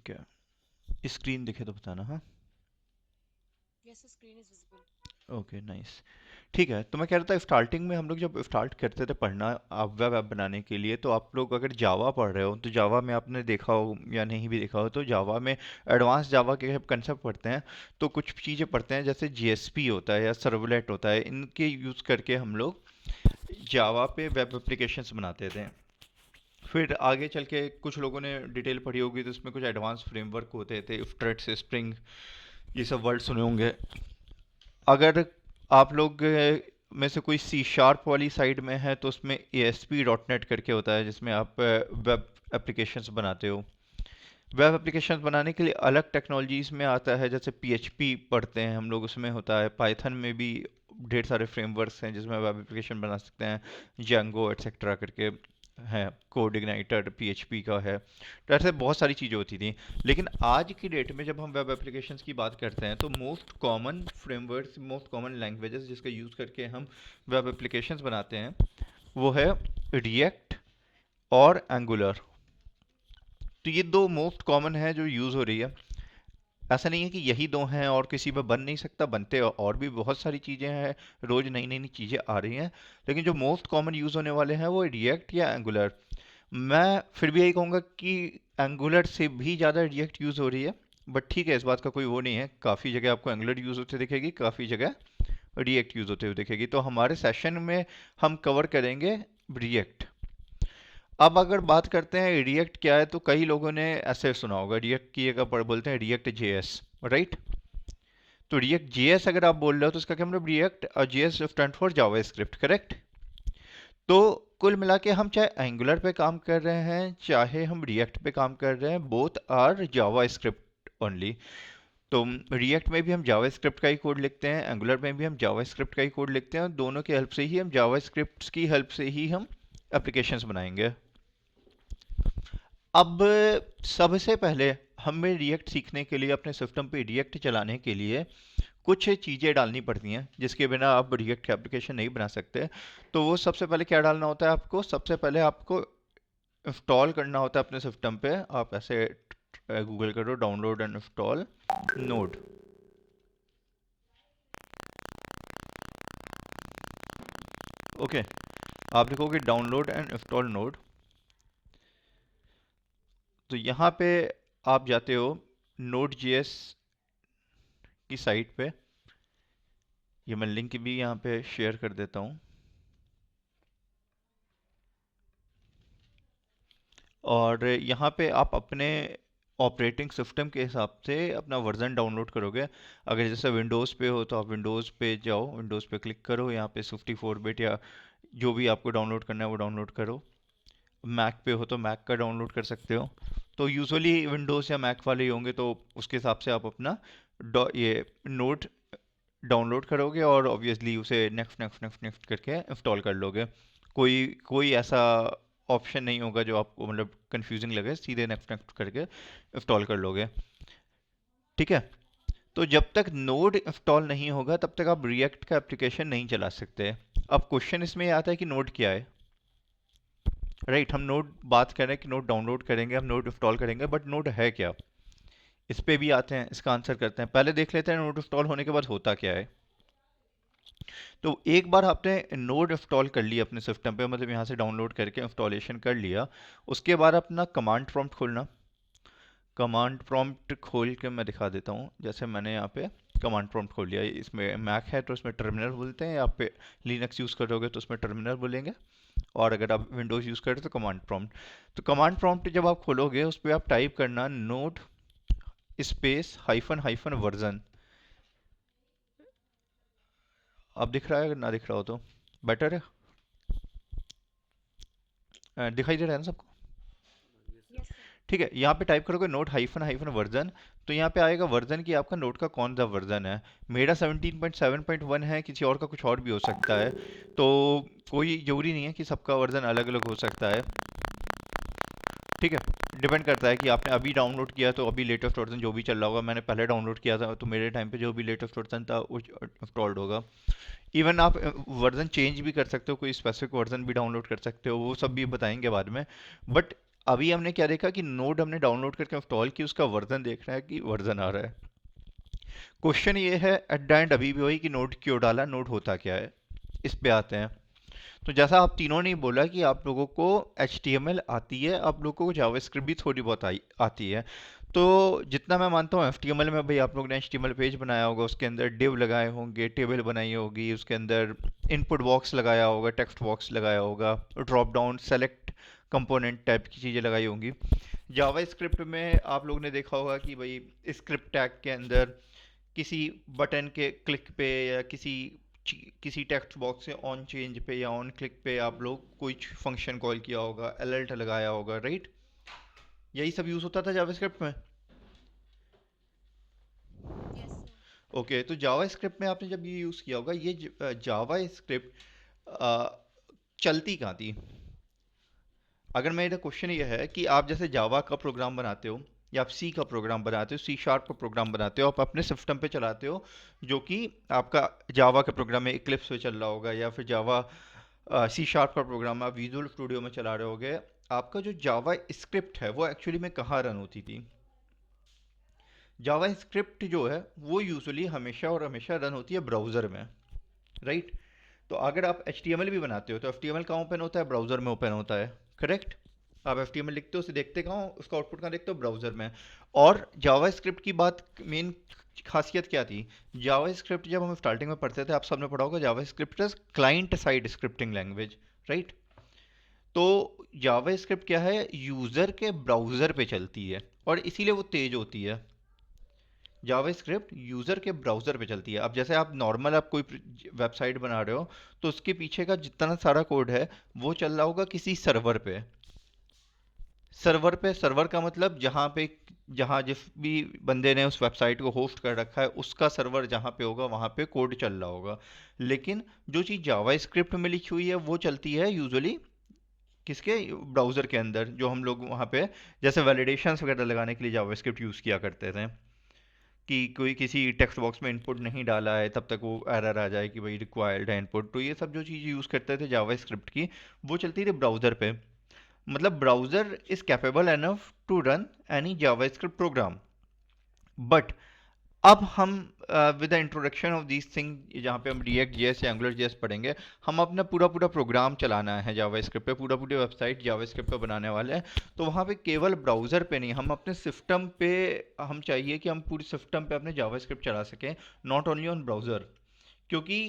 ठीक है, स्क्रीन दिखे तो बताना। हाँ, Yes, the screen is visible. Okay nice. ठीक है, तो मैं कह रहा था स्टार्टिंग में हम लोग जब स्टार्ट करते थे पढ़ना आप वेब ऐप बनाने के लिए, तो आप लोग अगर जावा पढ़ रहे हो तो जावा में आपने देखा हो या नहीं भी देखा हो, तो जावा में एडवांस जावा के जब कंसेप्ट पढ़ते हैं तो कुछ चीज़ें पढ़ते हैं, जैसे जीएसपी होता है या सर्वलेट होता है, इनके यूज़ करके हम लोग जावा पे वेब एप्लीकेशंस बनाते थे। फिर आगे चल के कुछ लोगों ने डिटेल पढ़ी होगी तो उसमें कुछ एडवांस फ्रेमवर्क होते थे, स्ट्रट्स, स्प्रिंग, ये सब वर्ड सुने होंगे। अगर आप लोग में से कोई सी शार्प वाली साइड में है तो उसमें A S P dot net करके होता है, जिसमें आप वेब एप्लीकेशंस बनाते हो। वेब एप्लीकेशंस बनाने के लिए अलग टेक्नोलॉजीज में आता है, जैसे पी एच पी पढ़ते हैं हम लोग, उसमें होता है पाइथन में भी ढेर सारे फ्रेमवर्क्स हैं जिसमें वेब एप्लीकेशन बना सकते हैं, जेंगो एटसेट्रा करके है, कोड इग्नाइटर पीएचपी का है। तो ऐसे बहुत सारी चीज़ें होती थी। लेकिन आज की डेट में जब हम वेब एप्लीकेशंस की बात करते हैं तो most common frameworks, most common languages जिसका यूज़ करके हम वेब एप्लीकेशंस बनाते हैं वो है रिएक्ट और एंगुलर। तो ये दो मोस्ट कॉमन है जो यूज़ हो रही है। ऐसा नहीं है कि यही दो हैं और किसी पे बन नहीं सकता, बनते और भी बहुत सारी चीज़ें हैं, रोज़ नई नई नई चीज़ें आ रही हैं। लेकिन जो मोस्ट कॉमन यूज़ होने वाले हैं वो रिएक्ट या एंगुलर। मैं फिर भी यही कहूँगा कि एंगुलर से भी ज़्यादा रिएक्ट यूज़ हो रही है। बट ठीक है, इस बात का कोई वो नहीं है, काफ़ी जगह आपको एंगुलर यूज़ होते दिखेगी, काफ़ी जगह रिएक्ट यूज़ होते हुए दिखेगी। तो हमारे सेशन में हम कवर करेंगे रिएक्ट। अब अगर बात करते हैं रिएक्ट क्या है, तो कई लोगों ने ऐसे सुना होगा रिएक्ट की जगह पर बोलते हैं रिएक्ट जेएस, राइट? तो रिएक्ट जेएस अगर आप बोल रहे हो तो इसका क्या मतलब, रिएक्ट और JS stand for Java script, correct? तो कुल मिला के हम चाहे एंगुलर पे काम कर रहे हैं चाहे हम रिएक्ट पे काम कर रहे हैं, both are JavaScript only. तो रिएक्ट में भी हम जावा स्क्रिप्ट का ही कोड लिखते हैं, एंगुलर में भी हम जावा स्क्रिप्ट का ही कोड लिखते हैं, और दोनों की हेल्प से ही हम जावा स्क्रिप्ट की हेल्प से ही हम एप्लीकेशंस बनाएंगे। अब सबसे पहले हमें रिएक्ट सीखने के लिए, अपने सिस्टम पे रिएक्ट चलाने के लिए कुछ चीज़ें डालनी पड़ती हैं जिसके बिना आप रिएक्ट एप्लीकेशन नहीं बना सकते। तो वो सबसे पहले क्या डालना होता है आपको, सबसे पहले आपको इंस्टॉल करना होता है अपने सिस्टम पे। आप ऐसे गूगल करो download and install node. Okay, आप लिखोगे डाउनलोड एंड इंस्टॉल नोड, तो यहाँ पे आप जाते हो नोड जेएस की साइट पे। ये मैं लिंक भी यहाँ पे शेयर कर देता हूँ। और यहाँ पे आप अपने ऑपरेटिंग सिस्टम के हिसाब से अपना वर्जन डाउनलोड करोगे। अगर जैसे विंडोज़ पे हो तो आप विंडोज़ पे जाओ, विंडोज़ पे क्लिक करो, यहाँ पे 64 बिट या जो भी आपको डाउनलोड करना है वो डाउनलोड करो। मैक पे हो तो मैक का डाउनलोड कर सकते हो। तो यूजुअली विंडोज़ या मैक वाले ही होंगे, तो उसके हिसाब से आप अपना ये नोट डाउनलोड करोगे और ऑब्वियसली उसे नेक्स्ट नेक्स्ट नेक्स्ट नेक्स्ट करके इंस्टॉल कर लोगे। कोई कोई ऐसा ऑप्शन नहीं होगा जो आपको मतलब कंफ्यूजिंग लगे, सीधे नेक्स्ट नेक्स्ट करके इंस्टॉल कर लोगे। ठीक है, तो जब तक नोड इंस्टॉल नहीं होगा तब तक आप रिएक्ट का एप्लीकेशन नहीं चला सकते। अब क्वेश्चन इसमें ये आता है कि नोड क्या है, राइट? हम नोड बात कर रहे हैं कि नोड डाउनलोड करेंगे, हम नोड इंस्टॉल करेंगे, बट नोड है क्या? इस पे भी आते हैं, इसका आंसर करते हैं। पहले देख लेते हैं नोड इंस्टॉल होने के बाद होता क्या है। तो एक बार आपने नोड इंस्टॉल कर लिया अपने सिस्टम पे, मतलब यहाँ से डाउनलोड करके इंस्टॉलेशन कर लिया, उसके बाद अपना कमांड प्रॉम्प्ट खोलना। कमांड प्रॉम्प्ट खोल के मैं दिखा देता हूँ। जैसे मैंने यहाँ पे कमांड प्रॉम्प्ट खोल लिया, इसमें मैक है तो इसमें टर्मिनल बोलते हैं, आप पे लिनक्स यूज़ करोगे तो उसमें टर्मिनल बोलेंगे, और अगर आप विंडोज़ यूज़ करें तो कमांड प्रॉम्प्ट। तो कमांड प्रॉम्प्ट जब आप खोलोगे उस पर आप टाइप करना node space hyphen hyphen version. अब दिख रहा है? अगर ना दिख रहा हो तो बेटर है। दिखाई दे रहा है ना सबको? Yes, sir. ठीक है, यहाँ पे टाइप करोगे नोट हाइफन हाइफन वर्जन, तो यहाँ पे आएगा वर्जन की आपका नोट का कौन सा वर्जन है। मेरा 17.7.1 है, किसी और का कुछ और भी हो सकता है। तो कोई जरूरी नहीं है कि सबका वर्जन अलग अलग हो सकता है। ठीक है, डिपेंड करता है कि आपने अभी डाउनलोड किया तो अभी लेटेस्ट वर्जन जो भी चल रहा होगा। मैंने पहले डाउनलोड किया था तो मेरे टाइम पे जो भी लेटेस्ट वर्जन था वो इंस्टॉल्ड होगा। इवन आप वर्जन चेंज भी कर सकते हो, कोई स्पेसिफिक वर्जन भी डाउनलोड कर सकते हो, वो सब भी बताएंगे बाद में। बट अभी हमने क्या देखा कि नोड हमने डाउनलोड करके इंस्टॉल की, उसका वर्जन देख रहा है कि वर्जन आ रहा है। क्वेश्चन ये है एट द एंड अभी भी वही कि नोड क्यों डाला, नोड होता क्या है, इस पे आते हैं। तो जैसा आप तीनों ने बोला कि आप लोगों को HTML आती है, आप लोगों को जावास्क्रिप्ट भी थोड़ी बहुत आती है। तो जितना मैं मानता हूँ HTML में भाई आप लोग ने HTML पेज बनाया होगा, उसके अंदर डिव लगाए होंगे, टेबल बनाई होगी, उसके अंदर इनपुट बॉक्स लगाया होगा, टेक्स्ट बॉक्स लगाया होगा, drop down select component type की चीज़ें लगाई होंगी। जावास्क्रिप्ट में आप लोग ने देखा होगा कि भाई स्क्रिप्ट टैग के अंदर किसी बटन के क्लिक पे या किसी टेक्स्ट बॉक्स से ऑन चेंज पे या ऑन क्लिक पे आप लोग कोई फंक्शन कॉल किया होगा, अलर्ट लगाया होगा, राइट? यही सब यूज़ होता था जावास्क्रिप्ट में। Yes, sir. ओके, तो जावास्क्रिप्ट में आपने जब ये यूज़ किया होगा, ये जावास्क्रिप्ट चलती कहाँ थी? अगर मेरा क्वेश्चन ये है कि आप जैसे जावा का प्रोग्राम बनाते हो या आप सी का प्रोग्राम बनाते हो, C# का प्रोग्राम बनाते हो, आप अपने सिस्टम पे चलाते हो, जो कि आपका जावा का प्रोग्राम में इक्लिप्स पे चल रहा होगा, या फिर जावा C# का प्रोग्राम आप विजुअल स्टूडियो में चला रहे होगे। आपका जो जावा स्क्रिप्ट है वो एक्चुअली में कहाँ रन होती थी? जावा स्क्रिप्ट जो है वो यूजुअली हमेशा और हमेशा रन होती है ब्राउज़र में, राइट? तो अगर आप HTML भी बनाते हो तो HTML कहाँ ओपन होता है? ब्राउज़र में ओपन होता है, करेक्ट? आप HTML लिखते हो, उसे देखते कहाँ हो? उसका आउटपुट कहाँ देखते हो? ब्राउज़र में। और जावास्क्रिप्ट की बात मेन खासियत क्या थी? जावास्क्रिप्ट जब हम स्टार्टिंग में पढ़ते थे, आप सबने पढ़ा होगा JavaScript is client side scripting language, right? तो जावास्क्रिप्ट क्या है? यूज़र के ब्राउज़र पे चलती है और इसीलिए वो तेज होती है। जावास्क्रिप्ट यूज़र के ब्राउज़र पे चलती है। अब जैसे आप नॉर्मल आप कोई वेबसाइट बना रहे हो, तो उसके पीछे का जितना सारा कोड है वो चल रहा होगा किसी सर्वर पे। सर्वर पे, सर्वर का मतलब जहाँ जिस भी बंदे ने उस वेबसाइट को होस्ट कर रखा है उसका सर्वर जहाँ पे होगा वहाँ पे कोड चल रहा होगा। लेकिन जो चीज़ जावास्क्रिप्ट में लिखी हुई है वो चलती है यूजुअली किसके? ब्राउज़र के अंदर, जो हम लोग वहाँ पे जैसे वैलिडेशंस वगैरह लगाने के लिए जावास्क्रिप्ट यूज़ किया करते थे, कि कोई किसी टेक्स्ट बॉक्स में इनपुट नहीं डाला है तब तक वो एरर आ जाए कि भाई रिक्वायर्ड है इनपुट। तो ये सब जो चीज़ यूज़ करते थे जावास्क्रिप्ट की, वो चलती थी ब्राउज़र पे। मतलब browser is capable enough to run any JavaScript program. But अब हम with the introduction of these thing, जहाँ पे हम रिएक्ट जेएस या एंगुलर जेएस पढ़ेंगे, हम अपना पूरा पूरा प्रोग्राम चलाना है जावास्क्रिप्ट पे, पूरा पूरी वेबसाइट जावास्क्रिप्ट पे बनाने वाले हैं। तो वहाँ पे केवल ब्राउज़र पे नहीं, हम अपने सिस्टम पे, हम चाहिए कि हम पूरी सिस्टम पे अपने जावास्क्रिप्ट चला सकें, नॉट ओनली ऑन ब्राउज़र। क्योंकि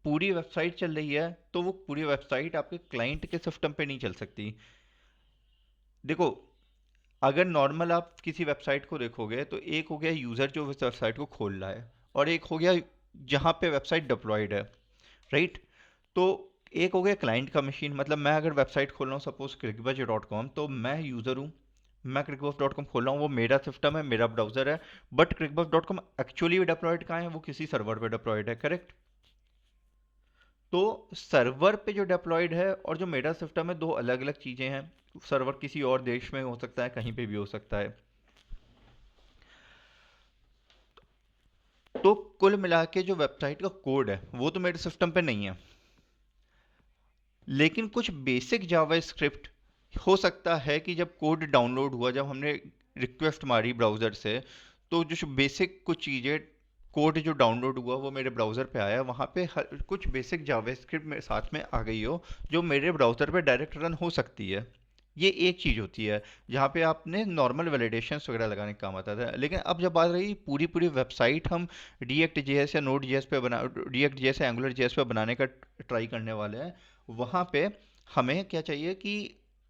पूरी वेबसाइट चल रही है तो वो पूरी वेबसाइट आपके क्लाइंट के सिस्टम पे नहीं चल सकती। देखो, अगर नॉर्मल आप किसी वेबसाइट को देखोगे तो एक हो गया यूज़र जो उस वेबसाइट को खोल रहा है, और एक हो गया जहाँ पे वेबसाइट डिप्लॉयड है, राइट? तो एक हो गया क्लाइंट का मशीन, मतलब मैं अगर वेबसाइट खोल रहा हूँ सपोज crickbuzz.com, तो मैं यूज़र हूँ, मैं crickbuzz.com खोल रहा हूँ, वो मेरा सिस्टम है, मेरा ब्राउज़र है। बट crickbuzz.com एक्चुअली डिप्लॉयड कहाँ है? वो किसी सर्वर पे डिप्लॉयड है, करेक्ट? तो सर्वर पे जो डिप्लॉयड है और जो मेरा सिस्टम है, दो अलग अलग चीज़ें हैं। सर्वर किसी और देश में हो सकता है, कहीं पे भी हो सकता है। तो कुल मिला के जो वेबसाइट का कोड है वो तो मेरे सिस्टम पे नहीं है, लेकिन कुछ बेसिक जावास्क्रिप्ट हो सकता है कि जब कोड डाउनलोड हुआ, जब हमने रिक्वेस्ट मारी ब्राउज़र से, तो जो बेसिक कुछ चीज़ें, कोड जो डाउनलोड हुआ वो मेरे ब्राउज़र पे आया, वहाँ पे कुछ बेसिक जावास्क्रिप्ट मेरे साथ में आ गई हो जो मेरे ब्राउज़र पे डायरेक्ट रन हो सकती है। ये एक चीज़ होती है जहाँ पे आपने नॉर्मल वैलिडेशंस वगैरह लगाने का काम आता था। लेकिन अब जब बात रही पूरी पूरी वेबसाइट हम रिएक्ट जेएस या नोड जेएस पे बना रिएक्ट जेएस या एंगुलर जेएस पे बनाने का ट्राई करने वाले हैं, वहाँ पे हमें क्या चाहिए कि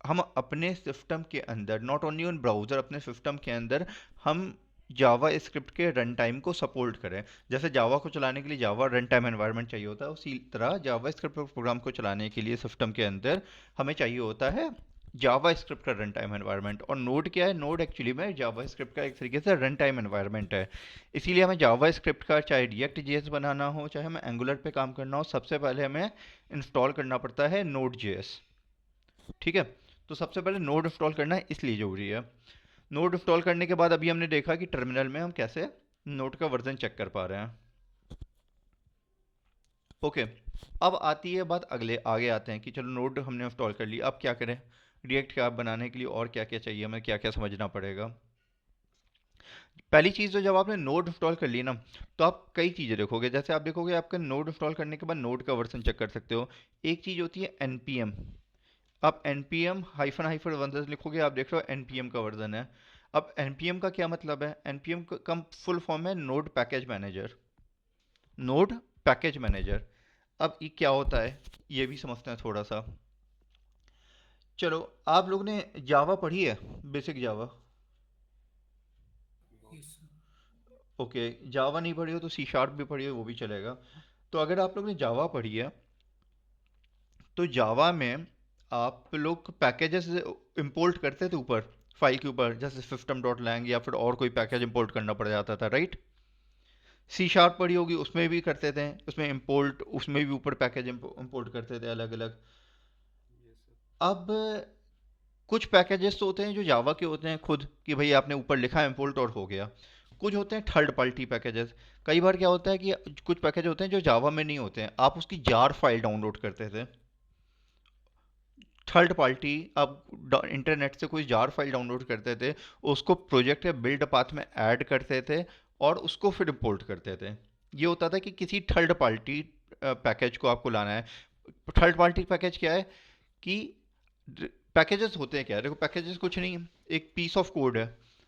हम अपने सिस्टम के अंदर, नॉट ओनली ऑन ब्राउज़र, अपने सिस्टम के अंदर हम जावा स्क्रिप्ट के रन टाइम को सपोर्ट करें। जैसे जावा को चलाने के लिए जावा रन टाइम एनवायरनमेंट चाहिए होता है, उसी तरह जावा स्क्रिप्ट प्रोग्राम को चलाने के लिए सिस्टम के अंदर हमें चाहिए होता है जावा स्क्रिप्ट का रन टाइम एनवायरनमेंट। और नोड क्या है? नोड एक्चुअली में जावा स्क्रिप्ट का एक तरीके से रन टाइम एनवायरनमेंट है। इसीलिए हमें जावा स्क्रिप्ट का चाहे रिएक्ट जेएस बनाना हो, चाहे हमें एंगुलर पे काम करना हो, सबसे पहले हमें इंस्टॉल करना पड़ता है नोड जेएस। ठीक है? तो सबसे पहले नोड इंस्टॉल करना इसलिए ज़रूरी है। नोड इंस्टॉल करने के बाद अभी हमने देखा कि टर्मिनल में हम कैसे नोड का वर्जन चेक कर पा रहे हैं। ओके, अब आती है बात, अगले आगे आते हैं कि चलो नोड हमने इंस्टॉल कर लिया, अब क्या करें? रिएक्ट का ऐप बनाने के लिए और क्या क्या चाहिए, हमें क्या क्या समझना पड़ेगा। पहली चीज़ तो जब आपने नोड इंस्टॉल कर ली ना, तो आप कई चीज़ें देखोगे। जैसे आप देखोगे आपका नोड इंस्टॉल करने के बाद नोड का वर्जन चेक कर सकते हो। एक चीज़ होती है npm। आप npm हाइफन हाइफन वर्जन लिखोगे, आप देख रहे हो npm का वर्जन है। अब npm का क्या मतलब है? npm का फुल फॉर्म है node package manager. Node package manager. अब ये क्या होता है, ये भी समझते हैं थोड़ा सा। चलो, आप लोग ने जावा पढ़ी है, basic Java? Yes sir. Okay, Java नहीं पढ़ी हो तो सी शार्प भी पढ़ी हो, वो भी चलेगा। तो अगर आप लोग ने जावा पढ़ी है, तो जावा में आप लोग पैकेजेस इंपोर्ट करते थे ऊपर, फाइल के ऊपर, जैसे सिस्टम डॉट लैंग या फिर और कोई पैकेज इंपोर्ट करना पड़ जाता था, राइट? सी शार्प पढ़ी होगी, उसमें भी करते थे, उसमें इंपोर्ट, उसमें भी ऊपर पैकेज इंपोर्ट करते थे अलग अलग। Yes sir. अब कुछ पैकेजेस तो होते हैं जो जावा के होते हैं खुद, कि भाई आपने ऊपर लिखा है इंपोर्ट और हो गया। कुछ होते हैं थर्ड पार्टी पैकेजेस। कई बार क्या होता है कि कुछ पैकेज होते हैं जो जावा में नहीं होते हैं, आप उसकी जार फाइल डाउनलोड करते थे। थर्ड पार्टी, आप इंटरनेट से कोई जार फाइल डाउनलोड करते थे, उसको प्रोजेक्ट के बिल्ड पाथ में ऐड करते थे और उसको फिर इंपोर्ट करते थे। ये होता था कि किसी थर्ड पार्टी पैकेज को आपको लाना है। थर्ड पार्टी पैकेज क्या है कि पैकेजेस होते हैं क्या, देखो पैकेजेस कुछ नहीं है, एक पीस ऑफ कोड है।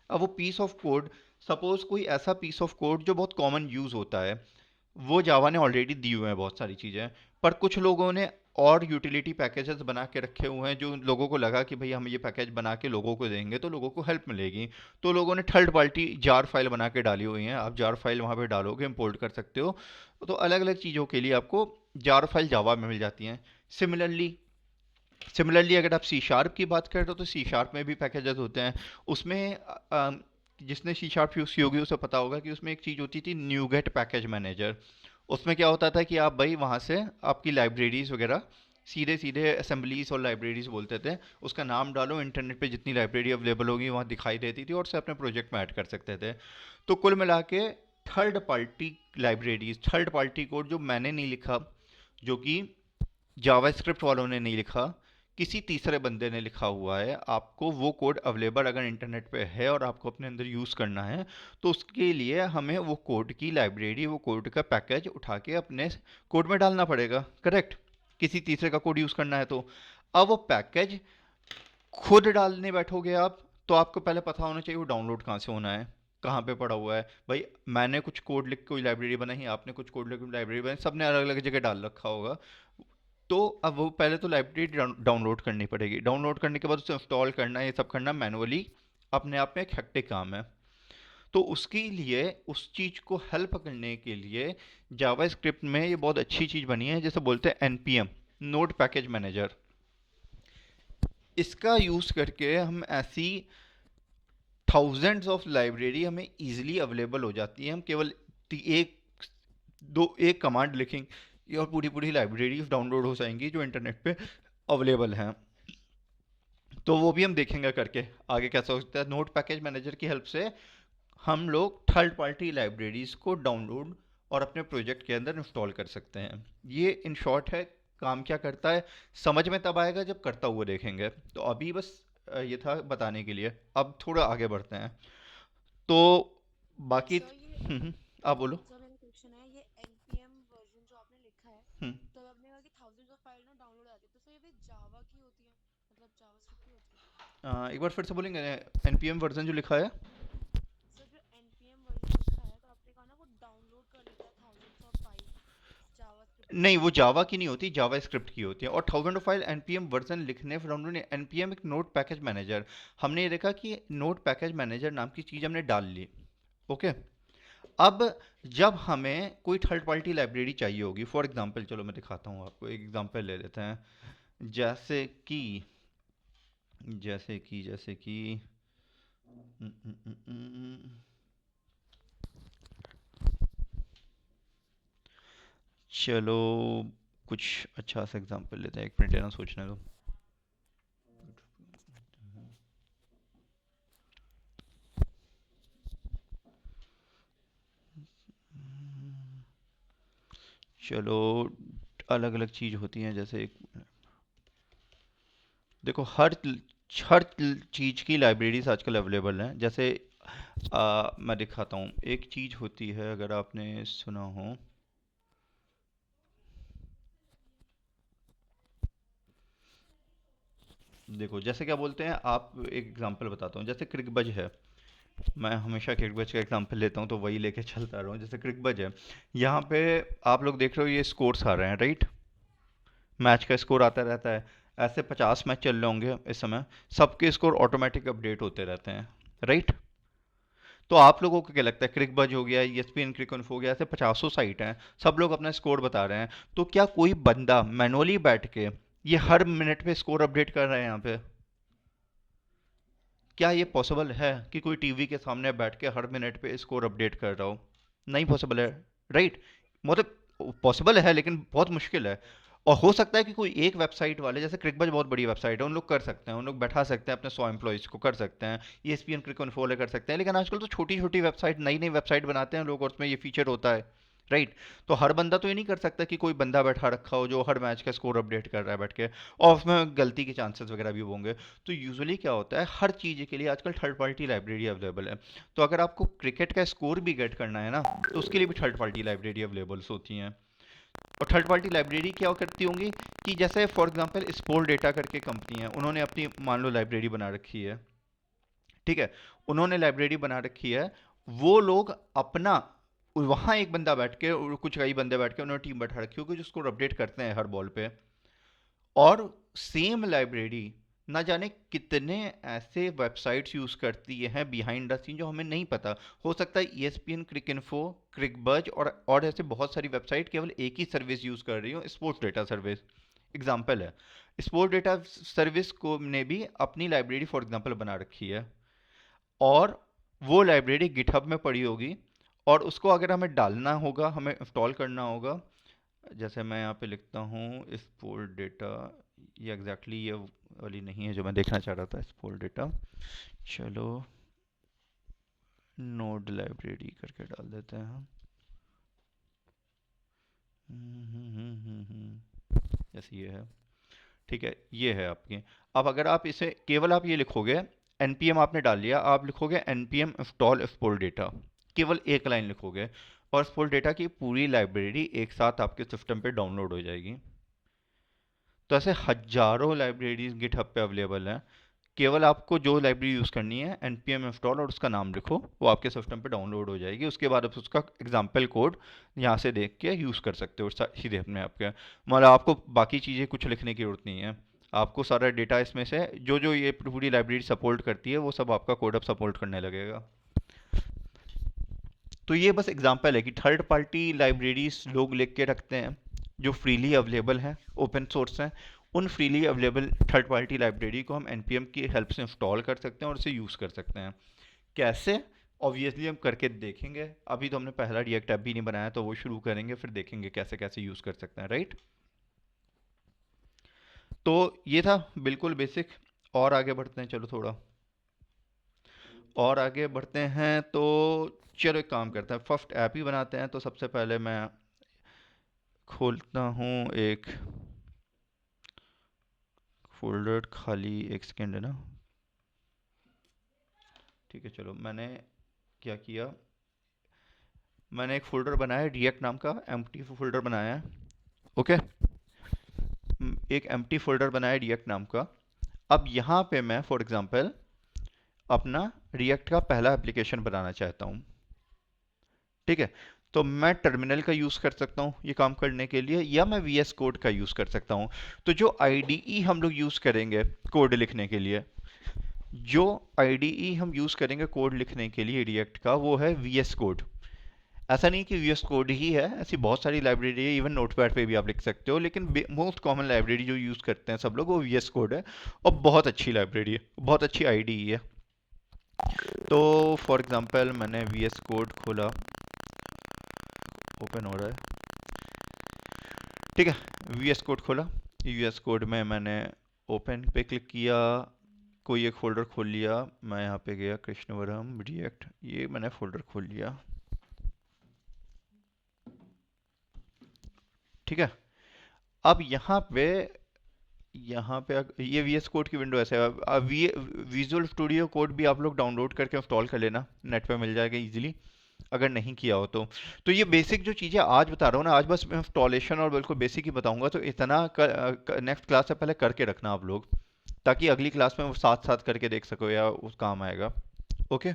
अब वो पीस ऑफ कोड, सपोज कोई ऐसा पीस ऑफ कोड जो बहुत कॉमन यूज़ होता है, वो जावा ने ऑलरेडी दी हुए हैं बहुत सारी चीज़ें। पर कुछ लोगों ने और यूटिलिटी पैकेजेस बना के रखे हुए हैं, जो लोगों को लगा कि भाई हम ये पैकेज बना के लोगों को देंगे तो लोगों को हेल्प मिलेगी। तो लोगों ने थर्ड पार्टी जार फाइल बना के डाली हुई हैं, आप जार फाइल वहाँ पे डालोगे, इंपोर्ट कर सकते हो। तो अलग अलग चीज़ों के लिए आपको जार फाइल जावा में मिल जाती हैं। सिमिलरली सिमिलरली अगर आप सी शार्प की बात करें तो सी शार्प में भी पैकेजेस होते हैं। उसमें जिसने सी शार्प यूज़ की होगी उसे पता होगा कि उसमें एक चीज़ होती थी, न्यूगेट पैकेज मैनेजर। उसमें क्या होता था कि आप भाई वहाँ से आपकी लाइब्रेरीज वगैरह, सीधे सीधे असेंबलीज और लाइब्रेरीज बोलते थे, उसका नाम डालो, इंटरनेट पे जितनी लाइब्रेरी अवेलेबल होगी वहाँ दिखाई देती थी और उसे अपने प्रोजेक्ट में ऐड कर सकते थे। तो कुल मिला के third party libraries, third party code जो मैंने नहीं लिखा, जो कि जावास्क्रिप्ट वालों ने नहीं लिखा, किसी तीसरे बंदे ने लिखा हुआ है, आपको वो कोड अवेलेबल अगर इंटरनेट पे है और आपको अपने अंदर यूज़ करना है, तो उसके लिए हमें वो कोड की लाइब्रेरी, वो कोड का पैकेज उठा के अपने कोड में डालना पड़ेगा, करेक्ट? किसी तीसरे का कोड यूज़ करना है तो। अब वो पैकेज खुद डालने बैठोगे आप, तो आपको पहले पता होना चाहिए वो डाउनलोड कहाँ से होना है, कहाँ पे पड़ा हुआ है। भाई मैंने कुछ कोड लिख के कोई लाइब्रेरी बनाई, आपने कुछ कोड लिख के लाइब्रेरी बनाई, सबने अलग अलग जगह डाल रखा होगा। तो अब वो पहले तो लाइब्रेरी डाउनलोड करनी पड़ेगी, डाउनलोड करने के बाद उसे इंस्टॉल करना, ये सब करना मैनुअली अपने आप में एक हेक्टिक काम है। तो उसके लिए, उस चीज़ को हेल्प करने के लिए जावास्क्रिप्ट में ये बहुत अच्छी चीज़ बनी है, जैसे बोलते हैं npm, नोड पैकेज मैनेजर। इसका यूज़ करके हम ऐसी थाउजेंड्स ऑफ लाइब्रेरी हमें इजीली अवेलेबल हो जाती है। हम केवल एक एक कमांड लिखेंगे और पूरी पूरी लाइब्रेरी डाउनलोड हो जाएंगी जो इंटरनेट पे अवेलेबल हैं। तो वो भी हम देखेंगे करके आगे कैसा हो सकता है। नोट पैकेज मैनेजर की हेल्प से हम लोग थर्ड पार्टी लाइब्रेरीज को डाउनलोड और अपने प्रोजेक्ट के अंदर इंस्टॉल कर सकते हैं। ये इन शॉर्ट है, काम क्या करता है। समझ में तब आएगा जब करता हुआ देखेंगे। तो अभी बस ये था बताने के लिए। अब थोड़ा आगे बढ़ते हैं। तो बाकी सर ये आप बोलो। सर मेरा क्वेश्चन है, ये npm वर्जन जो आपने लिखा है, हम्म, तो आपने कहा कि थाउजेंड्स ऑफ फाइल ना डाउनलोड आती है, तो सर ये भी जावा की होती है, मतलब जावास्क्रिप्ट की होती है? एक बार फिर से बोलेंगे, npm वर्जन जो लिखा है? सर जो npm वर्जन लिखा है, तो आपने कहा ना वो डाउनलोड कर लेता है थाउजेंड्स ऑफ फाइल जावास्क्रिप्ट के नहीं, वो साथ। जावा की नहीं होती, जावा स्क्रिप्ट की होती है। और thousand of file npm version लिखने, फिर हमने npm एक नोट पैकेज मैनेजर, हमने ये देखा कि नोट पैकेज मैनेजर नाम की चीज़ हमने डाल ली। ओके। अब जब हमें कोई थर्ड पार्टी लाइब्रेरी चाहिए होगी, फॉर एग्जांपल, चलो मैं दिखाता हूँ आपको, एक एग्जांपल ले लेते हैं। जैसे कि जैसे कि न, न, न, न, चलो कुछ अच्छा सा एग्जांपल लेते हैं, एक मिनट ना सोचने दो। चलो, अलग अलग चीज़ होती हैं, जैसे एक, देखो हर चीज़ की लाइब्रेरीज आजकल अवेलेबल हैं। जैसे मैं दिखाता हूँ, एक चीज़ होती है, अगर आपने सुना हो, देखो जैसे क्या बोलते हैं, आप एक एग्जांपल बताता हूँ, जैसे क्रिकबज है। मैं हमेशा क्रिकबज का एग्जांपल लेता हूँ तो वही लेके चलता रहा हूँ। जैसे क्रिकबज है, यहाँ पे आप लोग देख रहे हो ये स्कोर्स आ रहे हैं, राइट? मैच का स्कोर आता रहता है। ऐसे 50 मैच चल रहे होंगे इस समय, सबके स्कोर ऑटोमेटिक अपडेट होते रहते हैं, राइट? तो आप लोगों को क्या लगता है, क्रिकबज हो गया, ESPN क्रिकइन्फो हो गया, ऐसे पचासों साइट हैं, सब लोग अपना स्कोर बता रहे हैं, तो क्या कोई बंदा मैनुअली बैठ के ये हर मिनट पे स्कोर अपडेट कर रहा है यहाँ पे? क्या ये पॉसिबल है कि कोई टीवी के सामने बैठ के हर मिनट पे स्कोर अपडेट कर रहा हो? नहीं पॉसिबल है, राइट? मतलब पॉसिबल है लेकिन बहुत मुश्किल है। और हो सकता है कि कोई एक वेबसाइट वाले, जैसे क्रिकबज बहुत बड़ी वेबसाइट है, उन लोग कर सकते हैं, उन लोग बैठा सकते हैं अपने 100 एम्प्लॉयज़ को, कर सकते हैं। ESPN क्रिक वाले कर सकते हैं, लेकिन आजकल तो छोटी छोटी वेबसाइट, नई नई वेबसाइट बनाते हैं लोग और उसमें ये फीचर होता है, राइट? तो हर बंदा तो ये नहीं कर सकता कि कोई बंदा बैठा रखा हो जो हर मैच का स्कोर अपडेट कर रहा है बैठ के, और उसमें गलती के चांसेस वगैरह भी होंगे। तो यूजुअली क्या होता है, हर चीज़ के लिए आजकल थर्ड पार्टी लाइब्रेरी अवेलेबल है। तो अगर आपको क्रिकेट का स्कोर भी गेट करना है ना, तो उसके लिए भी थर्ड पार्टी लाइब्रेरी अवेलेबल्स होती हैं। और थर्ड पार्टी लाइब्रेरी क्या करती होंगी कि जैसे फॉर एग्जांपल स्पोर्ट डेटा करके कंपनी है, उन्होंने अपनी मान लो लाइब्रेरी बना रखी है, ठीक है? उन्होंने लाइब्रेरी बना रखी है, वो लोग अपना वहाँ एक बंदा बैठ के और कुछ कई बंदे बैठ के उन्होंने टीम बैठा रखी होगी जो उसको अपडेट करते हैं हर बॉल पे। और सेम लाइब्रेरी ना जाने कितने ऐसे वेबसाइट्स यूज़ करती हैं बिहाइंड द सीन जो हमें नहीं पता। हो सकता है ESPN क्रिकइन्फो, क्रिकबज और ऐसे बहुत सारी वेबसाइट केवल एक ही सर्विस यूज़ कर रही हो, स्पोर्ट्स डेटा सर्विस। एग्जाम्पल है, स्पोर्ट डेटा सर्विस को ने भी अपनी लाइब्रेरी फॉर एग्जाम्पल बना रखी है, और वो लाइब्रेरी गिटहब में पड़ी होगी, और उसको अगर हमें डालना होगा, हमें इंस्टॉल करना होगा। जैसे मैं यहाँ पे लिखता हूँ स्पोर्ट डेटा, ये एग्जैक्टली ये वाली नहीं है जो मैं देखना चाह रहा था, स्पोर्ट डेटा। चलो नोड लाइब्रेरी करके डाल देते हैं हम। जैसे ये है, ठीक है, ये है आपकी। अब अगर आप इसे केवल आप ये लिखोगे, npm आपने डाल लिया, आप लिखोगे npm इंस्टॉल स्पोर्ट डेटा, केवल एक लाइन लिखोगे, और स्पोर्ट डेटा की पूरी लाइब्रेरी एक साथ आपके सिस्टम पे डाउनलोड हो जाएगी। तो ऐसे हजारों लाइब्रेरीज गिटहब पे अवेलेबल हैं। केवल आपको जो लाइब्रेरी यूज़ करनी है, npm इंस्टॉल और उसका नाम लिखो, वो आपके सिस्टम पे डाउनलोड हो जाएगी। उसके बाद आप उसका एग्जाम्पल कोड यहाँ से देख के यूज़ कर सकते हो सीधे अपने आपके। मतलब आपको बाकी चीज़ें कुछ लिखने की जरूरत नहीं है। आपको सारा डेटा इसमें से जो जो ये पूरी लाइब्रेरी सपोर्ट करती है वो सब आपका कोड अब सपोर्ट करने लगेगा। तो ये बस एग्जांपल है कि थर्ड पार्टी लाइब्रेरीज लोग लिख के रखते हैं जो फ्रीली अवेलेबल हैं, ओपन सोर्स हैं। उन freely available third party library को हम npm की हेल्प से इंस्टॉल कर सकते हैं और उसे यूज़ कर सकते हैं। कैसे? ऑब्वियसली हम करके देखेंगे। अभी तो हमने पहला रिएक्ट ऐप भी नहीं बनाया, तो वो शुरू करेंगे, फिर देखेंगे कैसे कैसे यूज़ कर सकते हैं, राइट? तो ये था बिल्कुल बेसिक। और आगे बढ़ते हैं, चलो थोड़ा और आगे बढ़ते हैं। तो चलो एक काम करते हैं, फर्स्ट ऐप ही बनाते हैं। तो सबसे पहले मैं खोलता हूँ एक फोल्डर खाली, एक सेकेंड है ना। ठीक है, चलो मैंने क्या किया, मैंने एक फोल्डर बनाया है रिएक्ट नाम का, एम्प्टी फोल्डर बनाया है। ओके, एक एम्प्टी फोल्डर बनाया है रिएक्ट नाम का। अब यहाँ पे मैं फॉर एग्जांपल अपना रिएक्ट का पहला एप्लीकेशन बनाना चाहता हूँ, ठीक है? तो मैं टर्मिनल का यूज़ कर सकता हूँ ये काम करने के लिए, या मैं VS कोड का यूज़ कर सकता हूँ। तो जो IDE हम लोग यूज़ करेंगे कोड लिखने के लिए, जो IDE हम यूज़ करेंगे कोड लिखने के लिए रिएक्ट का, वो है VS कोड। ऐसा नहीं कि VS कोड ही है, ऐसी बहुत सारी लाइब्रेरी है, इवन नोटपैड पे भी आप लिख सकते हो, लेकिन मोस्ट कॉमन लाइब्रेरी जो यूज़ करते हैं सब लोग वो VS कोड है। और बहुत अच्छी लाइब्रेरी है, बहुत अच्छी IDE है। तो फॉर एग्जांपल मैंने VS कोड खोला, ओपन हो रहा है, ठीक है? VS कोड खोला, VS कोड में मैंने ओपन पे क्लिक किया, कोई एक फोल्डर खोल लिया। मैं यहाँ पे गया कृष्णवरम रिएक्ट, ये मैंने फोल्डर खोल लिया, ठीक है? अब यहाँ पे यहाँ पे ये वीएस कोड की विंडो ऐसे है। विजुअल स्टूडियो कोड भी आप लोग डाउनलोड करके इंस्टॉल कर लेना, नेट पे मिल जाएगा इजीली, अगर नहीं किया हो तो ये बेसिक जो चीज़ें आज बता रहा हूँ ना, आज बस मैं इंस्टॉलेशन और बिल्कुल बेसिक ही बताऊंगा, तो इतना नेक्स्ट क्लास से पहले करके रखना आप लोग, ताकि अगली क्लास में वो साथ साथ करके देख सको या उस काम आएगा। ओके,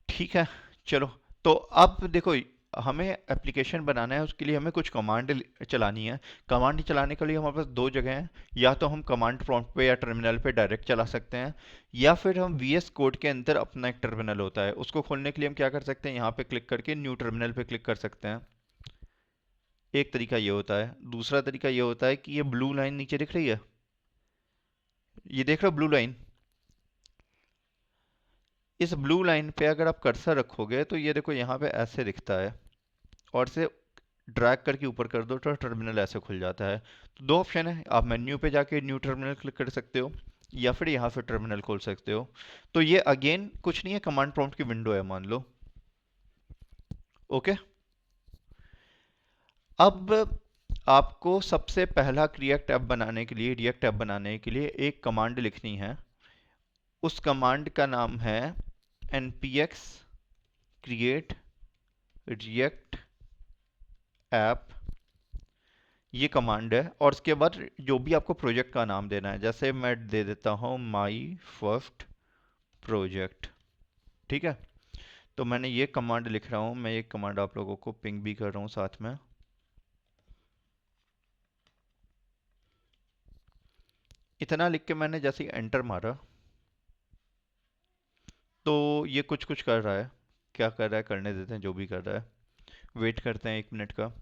ठीक है, चलो। तो अब देखो, हमें एप्लीकेशन बनाना है, उसके लिए हमें कुछ कमांड चलानी है। कमांड चलाने के लिए हमारे पास दो जगह हैं, या तो हम कमांड प्रॉम्प्ट पे या टर्मिनल पे डायरेक्ट चला सकते हैं, या फिर हम वीएस कोड के अंदर अपना एक टर्मिनल होता है, उसको खोलने के लिए हम क्या कर सकते हैं, यहाँ पे क्लिक करके न्यू टर्मिनल पे क्लिक कर सकते हैं। एक तरीका ये होता है। दूसरा तरीका ये होता है कि ये ब्लू लाइन नीचे दिख रही है, ये देख रहे हो ब्लू लाइन, इस ब्लू लाइन पे अगर आप कर्सर रखोगे तो ये देखो यहाँ पे ऐसे दिखता है, और इसे ड्रैग करके ऊपर कर दो तो टर्मिनल ऐसे खुल जाता है। तो दो ऑप्शन है, आप मेन्यू पे जाके न्यू टर्मिनल क्लिक कर सकते हो, या फिर यहाँ से टर्मिनल खोल सकते हो। तो ये अगेन कुछ नहीं है, कमांड प्रॉम्प्ट की विंडो है मान लो। ओके, अब आपको सबसे पहला रिएक्ट ऐप बनाने के लिए एक कमांड लिखनी है। उस कमांड का नाम है npx create react app, ये कमांड है। और उसके बाद जो भी आपको प्रोजेक्ट का नाम देना है, जैसे मैं दे देता हूँ माई फर्स्ट प्रोजेक्ट, ठीक है। तो मैंने ये कमांड लिख रहा हूँ, मैं ये कमांड आप लोगों को पिंग भी कर रहा हूँ साथ में। इतना लिख के मैंने जैसे एंटर मारा, तो ये कुछ कुछ कर रहा है। क्या कर रहा है करने देते हैं, जो भी कर रहा है, वेट करते हैं 1 मिनट का।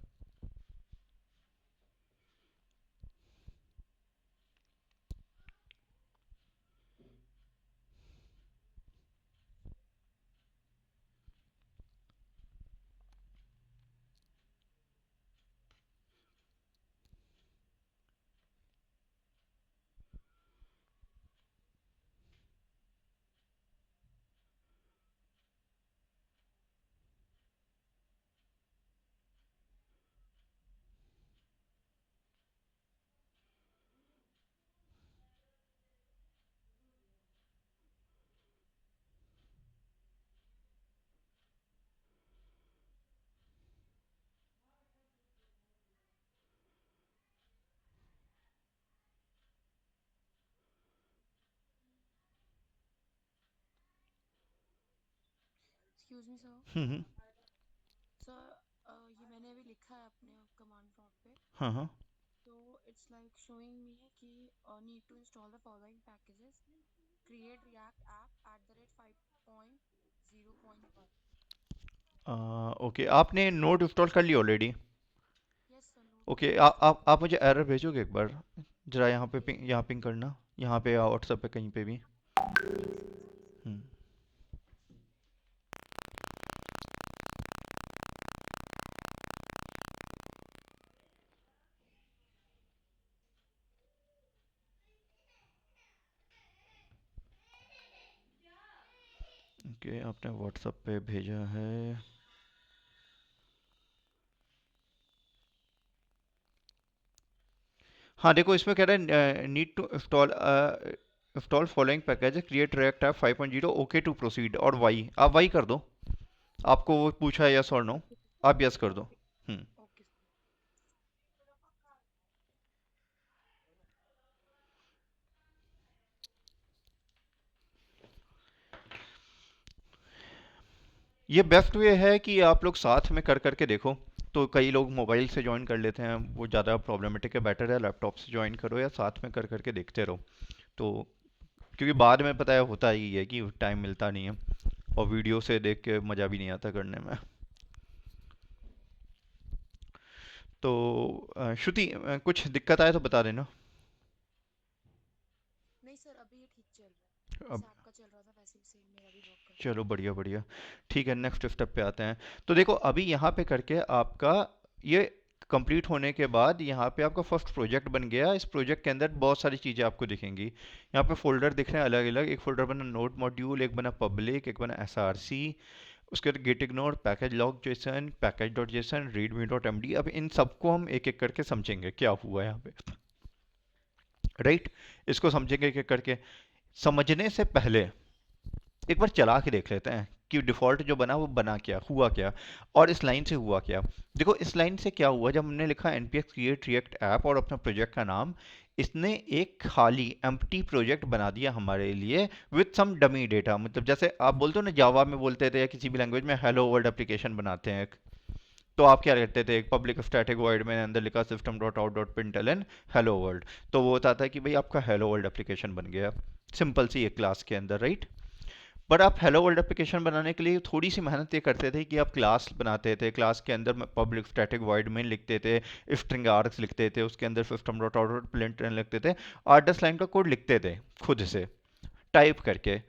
Excuse me sir. Hmm. Sir ये मैंने अभी लिखा है अपने कमांड प्रॉम्प्ट पे। हाँ हाँ। तो इट्स लाइक शोइंग मी कि need to install the following packages, create react app @5.0.1। Okay, आपने नोट इंस्टॉल कर लिया already? Yes sir, note okay, मैंने इंस्टॉल कर आप लिया। मुझे एरर भेजोगे एक बार, जरा यहाँ पे ठीक है यहाँ पिंग करना, यहाँ पे या व्हाट्सएप पे कहीं पे भी। ठीक है सर। हम्म। ओके, आपने व्हाट्सएप पे भेजा है। हाँ देखो, इसमें कह रहा है need to install following package, create react app 5.0, okay to proceed, और वाई, आप वाई कर दो। आपको वो पूछा है यस और नो, ओके आप यस कर दो। Okay hmm. Okay sir. ये बेस्ट वे है कि आप लोग साथ में कर करके देखो। तो कई लोग मोबाइल से ज्वाइन कर लेते हैं, वो ज़्यादा प्रॉब्लमेटिक है, बेटर है लैपटॉप से ज्वाइन करो या साथ में कर करके देखते रहो। तो क्योंकि बाद में पता है होता ही है कि टाइम मिलता नहीं है, और वीडियो से देख के मज़ा भी नहीं आता करने में। तो श्रुति, कुछ दिक्कत आए तो बता देना। नहीं सर, अभी ये ठीक चल रहा है, अब जैसे आपका चल रहा था वैसे ही सेम मेरा भी वर्क कर रहा चलो, बढ़िया बढ़िया। ठीक है, नेक्स्ट स्टेप पे आते हैं। तो देखो, अभी यहाँ पे करके आपका ये कंप्लीट होने के बाद यहाँ पे आपका फर्स्ट प्रोजेक्ट बन गया। इस प्रोजेक्ट के अंदर बहुत सारी चीज़ें आपको दिखेंगी। यहाँ पे फोल्डर दिख रहे हैं अलग अलग, एक फोल्डर बना नोड मॉड्यूल, एक बना पब्लिक, एक बना एसआरसी, उसके बाद git ignore, package log json, package.json, readme dot md। अब इन सबको हम एक एक करके समझेंगे क्या हुआ यहाँ पे, राइट। इसको समझेंगे एक एक करके। समझने से पहले एक बार चला के देख लेते हैं कि डिफ़ॉल्ट जो बना वो बना क्या, हुआ क्या, और इस लाइन से हुआ क्या। देखो इस लाइन से क्या हुआ, जब हमने लिखा npx create react app और अपना प्रोजेक्ट का नाम, इसने एक खाली एम्प्टी प्रोजेक्ट बना दिया हमारे लिए विथ सम डमी डेटा। मतलब जैसे आप बोलते हो ना, जावा में बोलते थे या किसी भी लैंग्वेज में हेलो वर्ल्ड एप्लीकेशन बनाते हैं, तो आप क्या करते थे, एक पब्लिक स्टैटिक वॉइड में अंदर लिखा system dot out dot println hello world, तो वो होता था कि भाई आपका हेलो वर्ल्ड एप्लीकेशन बन गया, सिंपल सी एक क्लास के अंदर, राइट। पर आप हेलो वर्ल्ड एप्लीकेशन बनाने के लिए थोड़ी सी मेहनत ये करते थे कि आप क्लास बनाते थे, क्लास के अंदर पब्लिक स्टैटिक वॉइड मेन लिखते थे, स्ट्रिंग आर्ग्स लिखते थे, उसके अंदर system dot out dot println लिखते थे, 8-10 लाइन का कोड लिखते थे खुद से टाइप करके।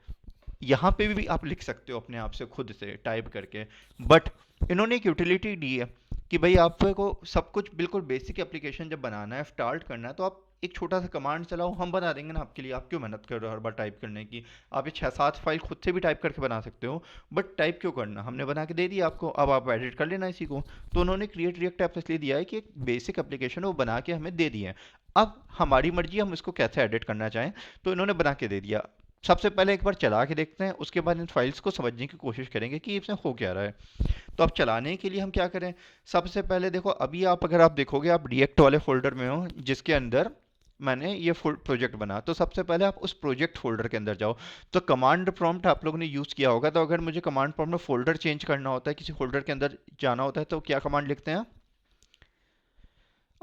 यहाँ पे भी आप लिख सकते हो अपने आप से खुद से टाइप करके, बट इन्होंने एक यूटिलिटी दी है कि भाई आपको सब कुछ बिल्कुल बेसिक एप्लीकेशन जब बनाना है, स्टार्ट करना है, तो आप एक छोटा सा कमांड चलाओ, हम बना देंगे ना आपके लिए। आप क्यों मेहनत कर रहे हो हर बार टाइप करने की, आप ये 6-7 फाइल खुद से भी टाइप करके बना सकते हो, बट टाइप क्यों करना, हमने बना के दे दिया आपको, अब आप एडिट कर लेना इसी को। तो उन्होंने क्रिएट रिएक्ट ऐप इसलिए दिया है कि एक बेसिक एप्लीकेशन वो बना के हमें दे दिए है। अब हमारी मर्जी हम इसको कैसे एडिट करना चाहें, तो इन्होंने बना के दे दिया। सबसे पहले एक बार चला के देखते हैं, उसके बाद इन फाइल्स को समझने की कोशिश करेंगे कि इसमें हो क्या रहा है। तो अब चलाने के लिए हम क्या करें, सबसे पहले देखो अभी आप अगर आप देखोगे, आप रिएक्ट वाले फोल्डर में हो जिसके अंदर मैंने ये फुल प्रोजेक्ट बना, तो सबसे पहले आप उस प्रोजेक्ट फोल्डर के अंदर जाओ। तो कमांड प्रॉम्प्ट आप लोगों ने यूज़ किया होगा, तो अगर मुझे कमांड प्रॉम्प्ट में फोल्डर चेंज करना होता है, किसी फोल्डर के अंदर जाना होता है, तो क्या कमांड लिखते हैं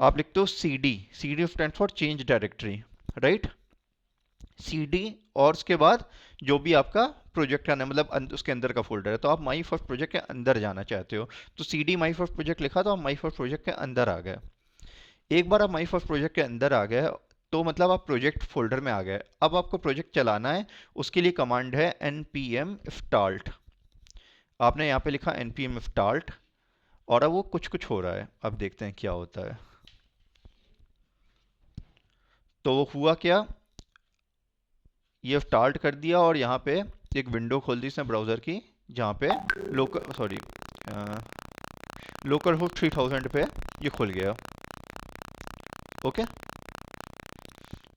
आप लिखते हो C D. C D stand for change directory, right. C D, और उसके बाद जो भी आपका प्रोजेक्ट का नाम, मतलब उसके अंदर का फोल्डर है, तो आप माई फर्स्ट प्रोजेक्ट के अंदर जाना चाहते हो, तो C D my first project लिखा, तो आप माई फर्स्ट प्रोजेक्ट के अंदर आ गए। एक बार आप माई फर्स्ट प्रोजेक्ट के अंदर आ गए, तो मतलब आप प्रोजेक्ट फोल्डर में आ गए। अब आपको प्रोजेक्ट चलाना है, उसके लिए कमांड है npm start। आपने यहाँ पे लिखा npm start, और अब वो कुछ कुछ हो रहा है, अब देखते हैं क्या होता है। तो वो हुआ क्या, ये स्टार्ट कर दिया, और यहाँ पे एक विंडो खोल दी इसने ब्राउज़र की, जहाँ पे लोकल सॉरी लोकल होस्ट 3000 पे ये खुल गया। ओके,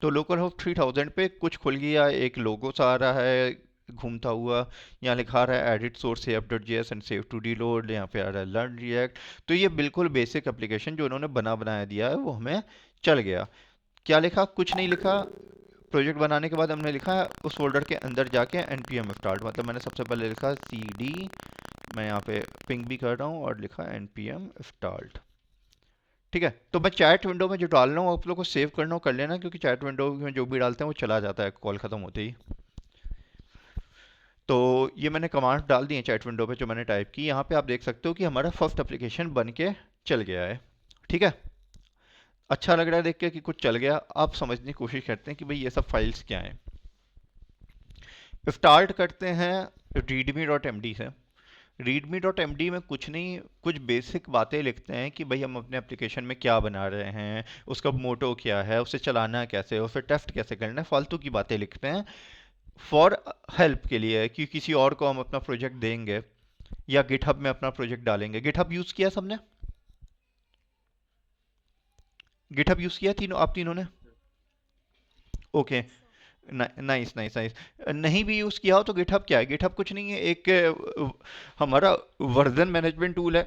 तो लोकल होस्ट 3000 पे कुछ खुल गया, एक लोगो सा आ रहा है घूमता हुआ, यहाँ लिखा रहा है edit source app dot J S and save to reload, यहाँ पे आ रहा है लर्न रिएक्ट। तो ये बिल्कुल बेसिक एप्लीकेशन जो उन्होंने बनाया दिया है वो हमें चल गया। क्या लिखा, कुछ नहीं लिखा। प्रोजेक्ट बनाने के बाद हमने लिखा है उस फोल्डर के अंदर जाके npm start, मतलब मैंने सबसे पहले लिखा cd, मैं यहाँ पे पिंग भी कर रहा हूँ, और लिखा npm start। ठीक है, तो मैं चैट विंडो में जो डाल रहा हूँ आप लोग को सेव करना हो कर लेना, क्योंकि चैट विंडो में जो भी डालते हैं वो चला जाता है कॉल खत्म होते ही। तो ये मैंने कमांड डाल दी है चैट विंडो पे जो मैंने टाइप की, यहाँ पे आप देख सकते हो कि हमारा फर्स्ट एप्लीकेशन बन के चल गया है। ठीक है, अच्छा लग रहा है देख के कि कुछ चल गया। आप समझने की कोशिश करते हैं कि भाई ये सब फाइल्स क्या हैं। स्टार्ट करते हैं readme.md से। readme.md में कुछ नहीं, कुछ बेसिक बातें लिखते हैं कि भाई हम अपने एप्लीकेशन में क्या बना रहे हैं, उसका मोटो क्या है, उसे चलाना कैसे है, उसे टेस्ट कैसे करना है, फालतू की बातें लिखते हैं फॉर हेल्प के लिए, कि किसी और को हम अपना प्रोजेक्ट देंगे या गिटहब में अपना प्रोजेक्ट डालेंगे। गिटहब यूज़ किया सबने, गिटहब यूज़ किया तीनों, आप तीनों ने? Okay, yes sir. Nice nice nice. नहीं भी यूज़ किया हो तो गिटहब क्या है, गिटहब कुछ नहीं है, एक हमारा वर्जन मैनेजमेंट टूल है,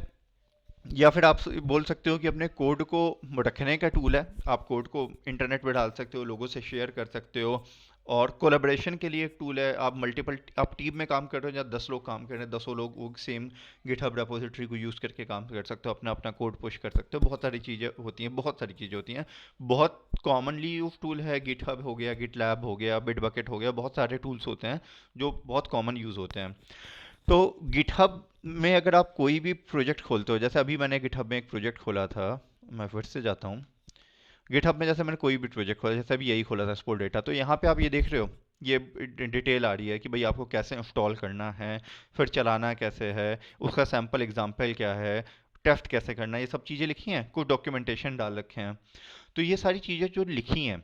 या फिर आप बोल सकते हो कि अपने कोड को रखने का टूल है। आप कोड को इंटरनेट पे डाल सकते हो, लोगों से शेयर कर सकते हो, और कोलैबोरेशन के लिए एक टूल है। आप मल्टीपल, आप टीम में काम कर रहे हो या 10 लोग काम कर रहे हैं, 10 लोग वो सेम गिटहब रेपोजिटरी को यूज़ करके काम कर सकते हो, अपना अपना कोड पुश कर सकते हो। बहुत सारी चीज़ें होती हैं, बहुत सारी चीज़ें होती हैं। बहुत कॉमनली यूज टूल है गिटहब हो गया, गिटलैब हो गया, बिटबकेट हो गया, बहुत सारे टूल्स होते हैं जो बहुत कॉमन यूज़ होते हैं। तो गिटहब में अगर आप कोई भी प्रोजेक्ट खोलते हो, जैसे अभी मैंने गिटहब में एक प्रोजेक्ट खोला था, मैं फिर से जाता हूँ गिटहब में, जैसे मैंने कोई भी प्रोजेक्ट खोला, जैसे अभी यही खोला था स्पोर्ट डेटा, तो यहाँ पे आप ये देख रहे हो, ये डिटेल आ रही है कि भाई आपको कैसे इंस्टॉल करना है, फिर चलाना कैसे है, उसका सैम्पल एग्जाम्पल क्या है, टेस्ट कैसे करना है, ये सब चीज़ें लिखी हैं, कुछ डॉक्यूमेंटेशन डाल रखे हैं। तो ये सारी चीज़ें जो लिखी हैं,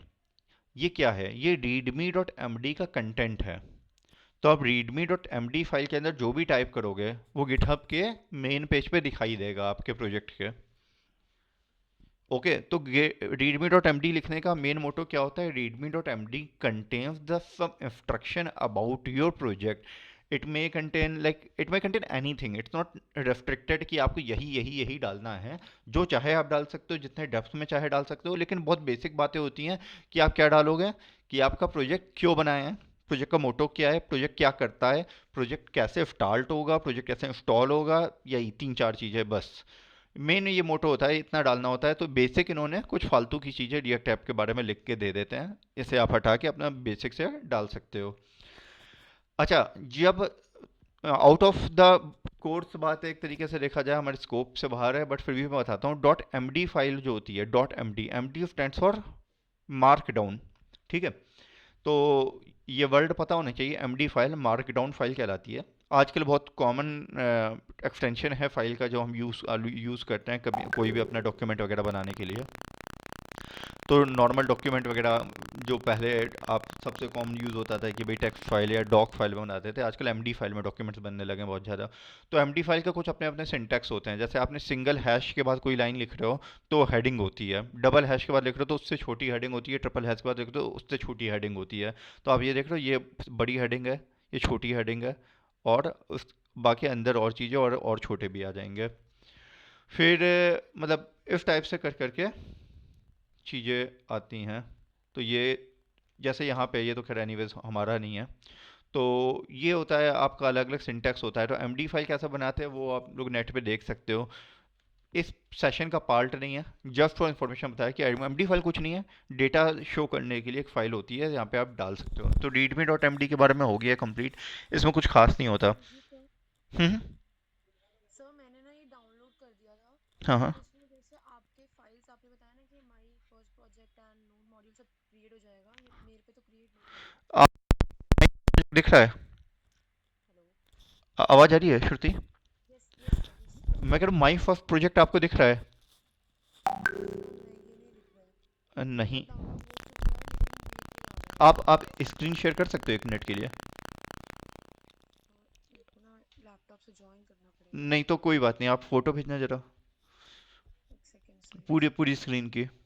ये क्या है, ये readme.md का कंटेंट है। तो आप readme.md फाइल के अंदर जो भी टाइप करोगे वो गिटहब के मेन पेज पे दिखाई देगा आपके प्रोजेक्ट के। ओके, तो readme.md लिखने का मेन मोटो क्या होता है? readme.md contains the some instruction about your project. It may contain anything. It's not restricted कि आपको यही यही यही डालना है। जो चाहे आप डाल सकते हो, जितने डेप्थ में चाहे डाल सकते हो, लेकिन बहुत बेसिक बातें होती हैं कि आप क्या डालोगे, कि आपका प्रोजेक्ट क्यों बनाया है, प्रोजेक्ट का मोटो क्या है, प्रोजेक्ट क्या करता है, प्रोजेक्ट कैसे स्टार्ट होगा, प्रोजेक्ट कैसे इंस्टॉल होगा, यही तीन चार चीज़ें बस। मेन ये मोटो होता है, इतना डालना होता है। तो बेसिक इन्होंने कुछ फालतू की चीज़ें रिएक्ट ऐप के बारे में लिख के दे देते हैं, इसे आप हटा के अपना बेसिक से डाल सकते हो। अच्छा, जब आउट ऑफ द कोर्स बात है, एक तरीके से देखा जाए हमारे स्कोप से बाहर है, बट फिर भी मैं बताता हूँ। डॉट एम डी फाइल जो होती है, dot M D stands for markdown. ठीक है, तो ये वर्ड पता होना चाहिए। M D file markdown file कहलाती है। आजकल बहुत कॉमन एक्सटेंशन है फाइल का जो हम यूज़ करते हैं कभी कोई भी अपना डॉक्यूमेंट वगैरह बनाने के लिए। तो नॉर्मल डॉक्यूमेंट वगैरह जो पहले आप सबसे कॉमन यूज़ होता था कि भाई टेक्स्ट फाइल या डॉक फाइल में बनाते थे, आजकल एमडी फाइल में डॉक्यूमेंट्स बनने लगे हैं बहुत ज़्यादा। तो एमडी फाइल का कुछ अपने अपने सिंटैक्स होते हैं। जैसे आपने सिंगल हैश के बाद कोई लाइन लिख रहे हो तो हेडिंग होती है, डबल हैश के बाद लिख रहे हो तो उससे छोटी हेडिंग होती है, ट्रिपल हैश के बाद लिख रहे हो तो उससे छोटी हेडिंग होती है। तो आप ये देख रहे हो, ये बड़ी हेडिंग है, ये छोटी हेडिंग है, और उस बाकी अंदर और चीज़ें और छोटे भी आ जाएंगे। फिर मतलब इस टाइप से कर करके चीज़ें आती हैं। तो ये जैसे यहाँ पे, ये तो खैर एनीवेज हमारा नहीं है। तो ये होता है आपका, अलग अलग सिंटैक्स होता है। तो एमडी फाइल कैसे बनाते हैं वो आप लोग नेट पे देख सकते हो। इस सेशन का पार्ट नहीं है, जस्ट फॉर इन्फॉर्मेशन बताया कि एमडी फाइल कुछ नहीं है, डेटा शो करने के लिए एक फ़ाइल होती है, यहाँ पे आप डाल सकते हो। तो रीडमी डॉट एम डी के बारे में हो गया कंप्लीट, इसमें कुछ खास नहीं होता। जी सर। हम्म। सर मैंने ना ये डाउनलोड कर दिया था। हाँ तो हाँ। इसमें जैसे आपके फाइल्स आपने बताया ना कि माई first project and node module सब क्रिएट हो जाएगा, ये मेरे पे तो क्रिएट नहीं हुआ। आप दिख रहा है? हेलो। आवाज़ आ रही है Shruti? Yes yes sir, yes sir. मैं कह रहा हूँ माई फर्स्ट प्रोजेक्ट आपको दिख रहा है? नहीं, ये नहीं दिख रहा है। नहीं। मतलब डाउनलोड हो चुका है लेकिन क्रिएट नहीं आ रहा है। आप स्क्रीन शेयर कर सकते हो एक मिनट के लिए? मेरे को ना लैपटॉप से ज्वाइन करना पड़ेगा। नहीं तो कोई बात नहीं, आप फोटो भेजना जरा, एक सेकेंड सर, एक पूरी सेकेंड, पूरी स्क्रीन की। एक सेकेंड।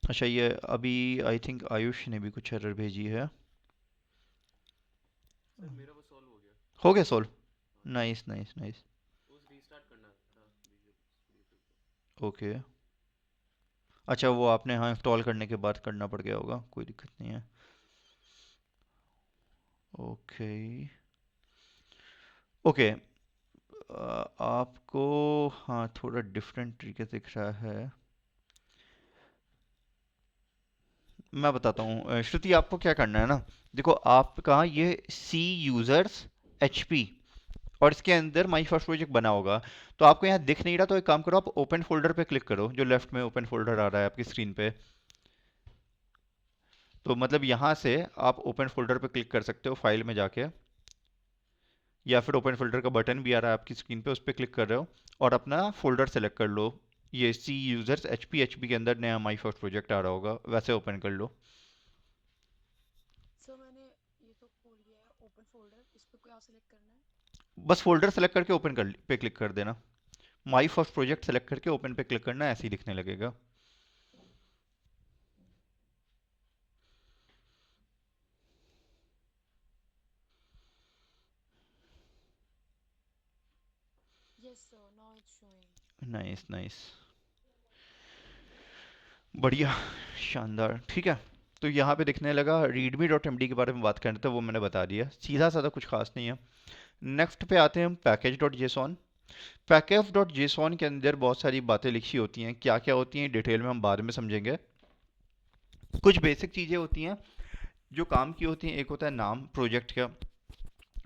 अच्छा, ये अभी आई थिंक आयुष ने भी कुछ एरर भेजी है। सर मेरा वो सॉल्व हो गया। हो गया सॉल्व? हाँ, नाइस नाइस नाइस। उस रीस्टार्ट करना था विजुअल स्टूडियो को। ओके। अच्छा, वो आपने हाँ इंस्टॉल करने के बाद करना पड़ गया होगा, कोई दिक्कत नहीं है। ओके। ओके, आपको हाँ थोड़ा डिफरेंट तरीके से दिख रहा है। मैं बताता हूँ श्रुति, आपको क्या करना है ना, देखो आपका ये सी यूजर्स एच पी और इसके अंदर माई फर्स्ट प्रोजेक्ट बना होगा। तो आपको यहाँ दिख नहीं रहा, तो एक काम करो, आप ओपन फोल्डर पे क्लिक करो, जो लेफ्ट में ओपन फोल्डर आ रहा है आपकी स्क्रीन पे। तो मतलब यहाँ से आप ओपन फोल्डर पे क्लिक कर सकते हो फाइल में जाके, या फिर ओपन फोल्डर का बटन भी आ रहा है आपकी स्क्रीन पे, उस पर क्लिक कर रहे हो और अपना फोल्डर सेलेक्ट कर लो। ये सी यूजर्स एच पी के अंदर नया माई फर्स्ट प्रोजेक्ट आ रहा होगा, वैसे ओपन कर लो। सर मैंने ये तो खोल लिया है ओपन फोल्डर, इस पे क्या सिलेक्ट करना है? बस फोल्डर सेलेक्ट करके ओपन कर पे क्लिक कर देना। माई फर्स्ट प्रोजेक्ट सेलेक्ट करके ओपन पे क्लिक करना, ऐसे ही दिखने लगेगा। Yes sir, now it's showing. Nice nice, बढ़िया, शानदार। ठीक है, तो यहाँ पे दिखने लगा। रीडमी डॉट एम डी के बारे में बात करते थे, वो मैंने बता दिया, सीधा साधा कुछ खास नहीं है। नेक्स्ट पे आते हैं हम package dot JSON. Package dot JSON के अंदर बहुत सारी बातें लिखी होती हैं, क्या क्या होती हैं डिटेल में हम बाद में समझेंगे। कुछ बेसिक चीज़ें होती हैं जो काम की होती हैं। एक होता है नाम प्रोजेक्ट का,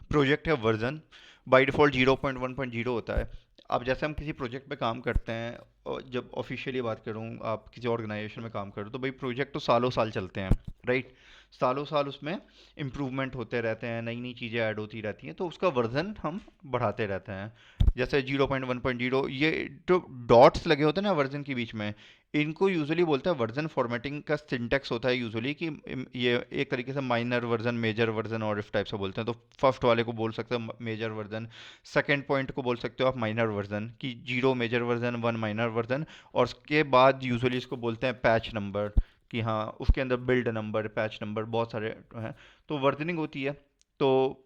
प्रोजेक्ट है वर्जन, बाय डिफ़ॉल्ट 0.1.0 होता है। अब जैसे हम किसी प्रोजेक्ट पे काम करते हैं, और जब ऑफिशियली बात करूँ, आप किसी ऑर्गेनाइजेशन में काम करो तो भाई प्रोजेक्ट तो सालों साल चलते हैं, राइट? सालों साल उसमें इम्प्रूवमेंट होते रहते हैं, नई नई चीज़ें ऐड होती रहती हैं, तो उसका वर्जन हम बढ़ाते रहते हैं। जैसे 0.1.0, ये जो डॉट्स लगे होते हैं ना वर्जन के बीच में, इनको यूजुअली बोलता है वर्जन फॉर्मेटिंग का सिंटेक्स होता है यूजुअली कि ये एक तरीके से माइनर वर्जन, मेजर वर्जन और इस टाइप से बोलते हैं। तो फर्स्ट वाले को बोल सकते हो मेजर वर्जन, सेकंड पॉइंट को बोल सकते हो आप माइनर वर्जन, कि 0 मेजर वर्जन 1 माइनर वर्जन, और उसके बाद यूजुअली इसको बोलते हैं पैच नंबर, कि हाँ उसके अंदर बिल्ड नंबर, पैच नंबर बहुत सारे हैं। तो वर्जनिंग होती है। तो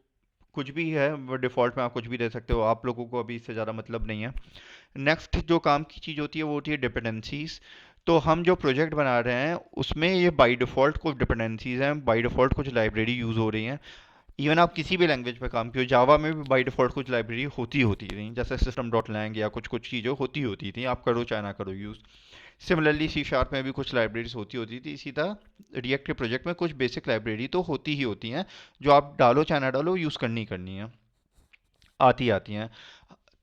कुछ भी है वो डिफ़ॉल्ट में आप कुछ भी दे सकते हो, आप लोगों को अभी इससे ज़्यादा मतलब नहीं है। नेक्स्ट जो काम की चीज़ होती है वो होती है डिपेंडेंसीज। तो हम जो प्रोजेक्ट बना रहे हैं उसमें ये बाय डिफ़ॉल्ट कुछ डिपेंडेंसीज हैं, बाय डिफ़ॉल्ट कुछ लाइब्रेरी यूज़ हो रही हैं। इवन आप किसी भी लैंग्वेज पे काम किए, जावा में भी बाय डिफ़ॉल्ट कुछ लाइब्रेरी होती थी, जैसे सिस्टम डॉट लैंग या कुछ कुछ चीज़ें होती थी, आप करो चाहे ना करो यूज़। सिमिलरली सी शार्प में भी कुछ लाइब्रेरीज होती थी। इसी तरह रिएक्ट के प्रोजेक्ट में कुछ बेसिक लाइब्रेरी तो होती ही होती हैं, जो आप डालो चाहे ना डालो यूज़ करनी ही करनी है, आती आती हैं।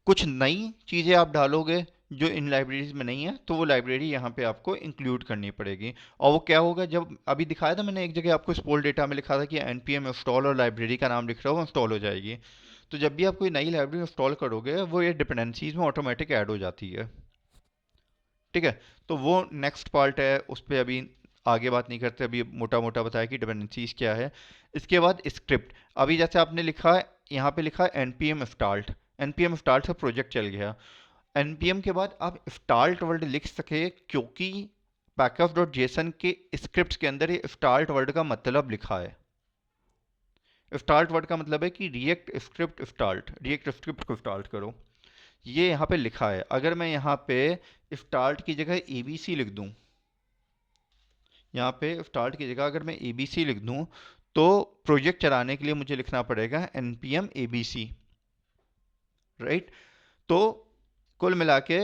कुछ नई चीज़ें आप डालोगे जो इन लाइब्रेरीज में नहीं है, तो वो लाइब्रेरी यहाँ पे आपको इंक्लूड करनी पड़ेगी। और वो क्या होगा, जब अभी दिखाया था मैंने एक जगह आपको स्पोल डेटा में लिखा था कि npm इंस्टॉल और लाइब्रेरी का नाम लिख रहा हो, इंस्टॉल हो जाएगी। तो जब भी आप कोई नई लाइब्रेरी इंस्टॉल करोगे वो ये डिपेंडेंसीज में ऑटोमेटिक ऐड हो जाती है। ठीक है। तो वो नेक्स्ट पार्ट है, उस पर अभी आगे बात नहीं करते, अभी मोटा मोटा बताया कि डिपेंडेंसीज क्या है। इसके बाद स्क्रिप्ट, अभी जैसे आपने लिखा है यहाँ पे लिखा है npm start, npm start से प्रोजेक्ट चल गया। npm के बाद आप start वर्ड लिख सके, क्योंकि पैकअप डॉट जेसन के स्क्रिप्ट के अंदर ये start वर्ड का मतलब लिखा है। start वर्ड का मतलब है कि react script start, react script को स्टार्ट करो, ये यहाँ पे लिखा है। अगर मैं यहाँ पे स्टार्ट की जगह abc लिख दूं, यहाँ पे स्टार्ट की जगह अगर मैं abc लिख दूं, तो प्रोजेक्ट चलाने के लिए मुझे लिखना पड़ेगा npm abc, राइट। तो कुल मिला के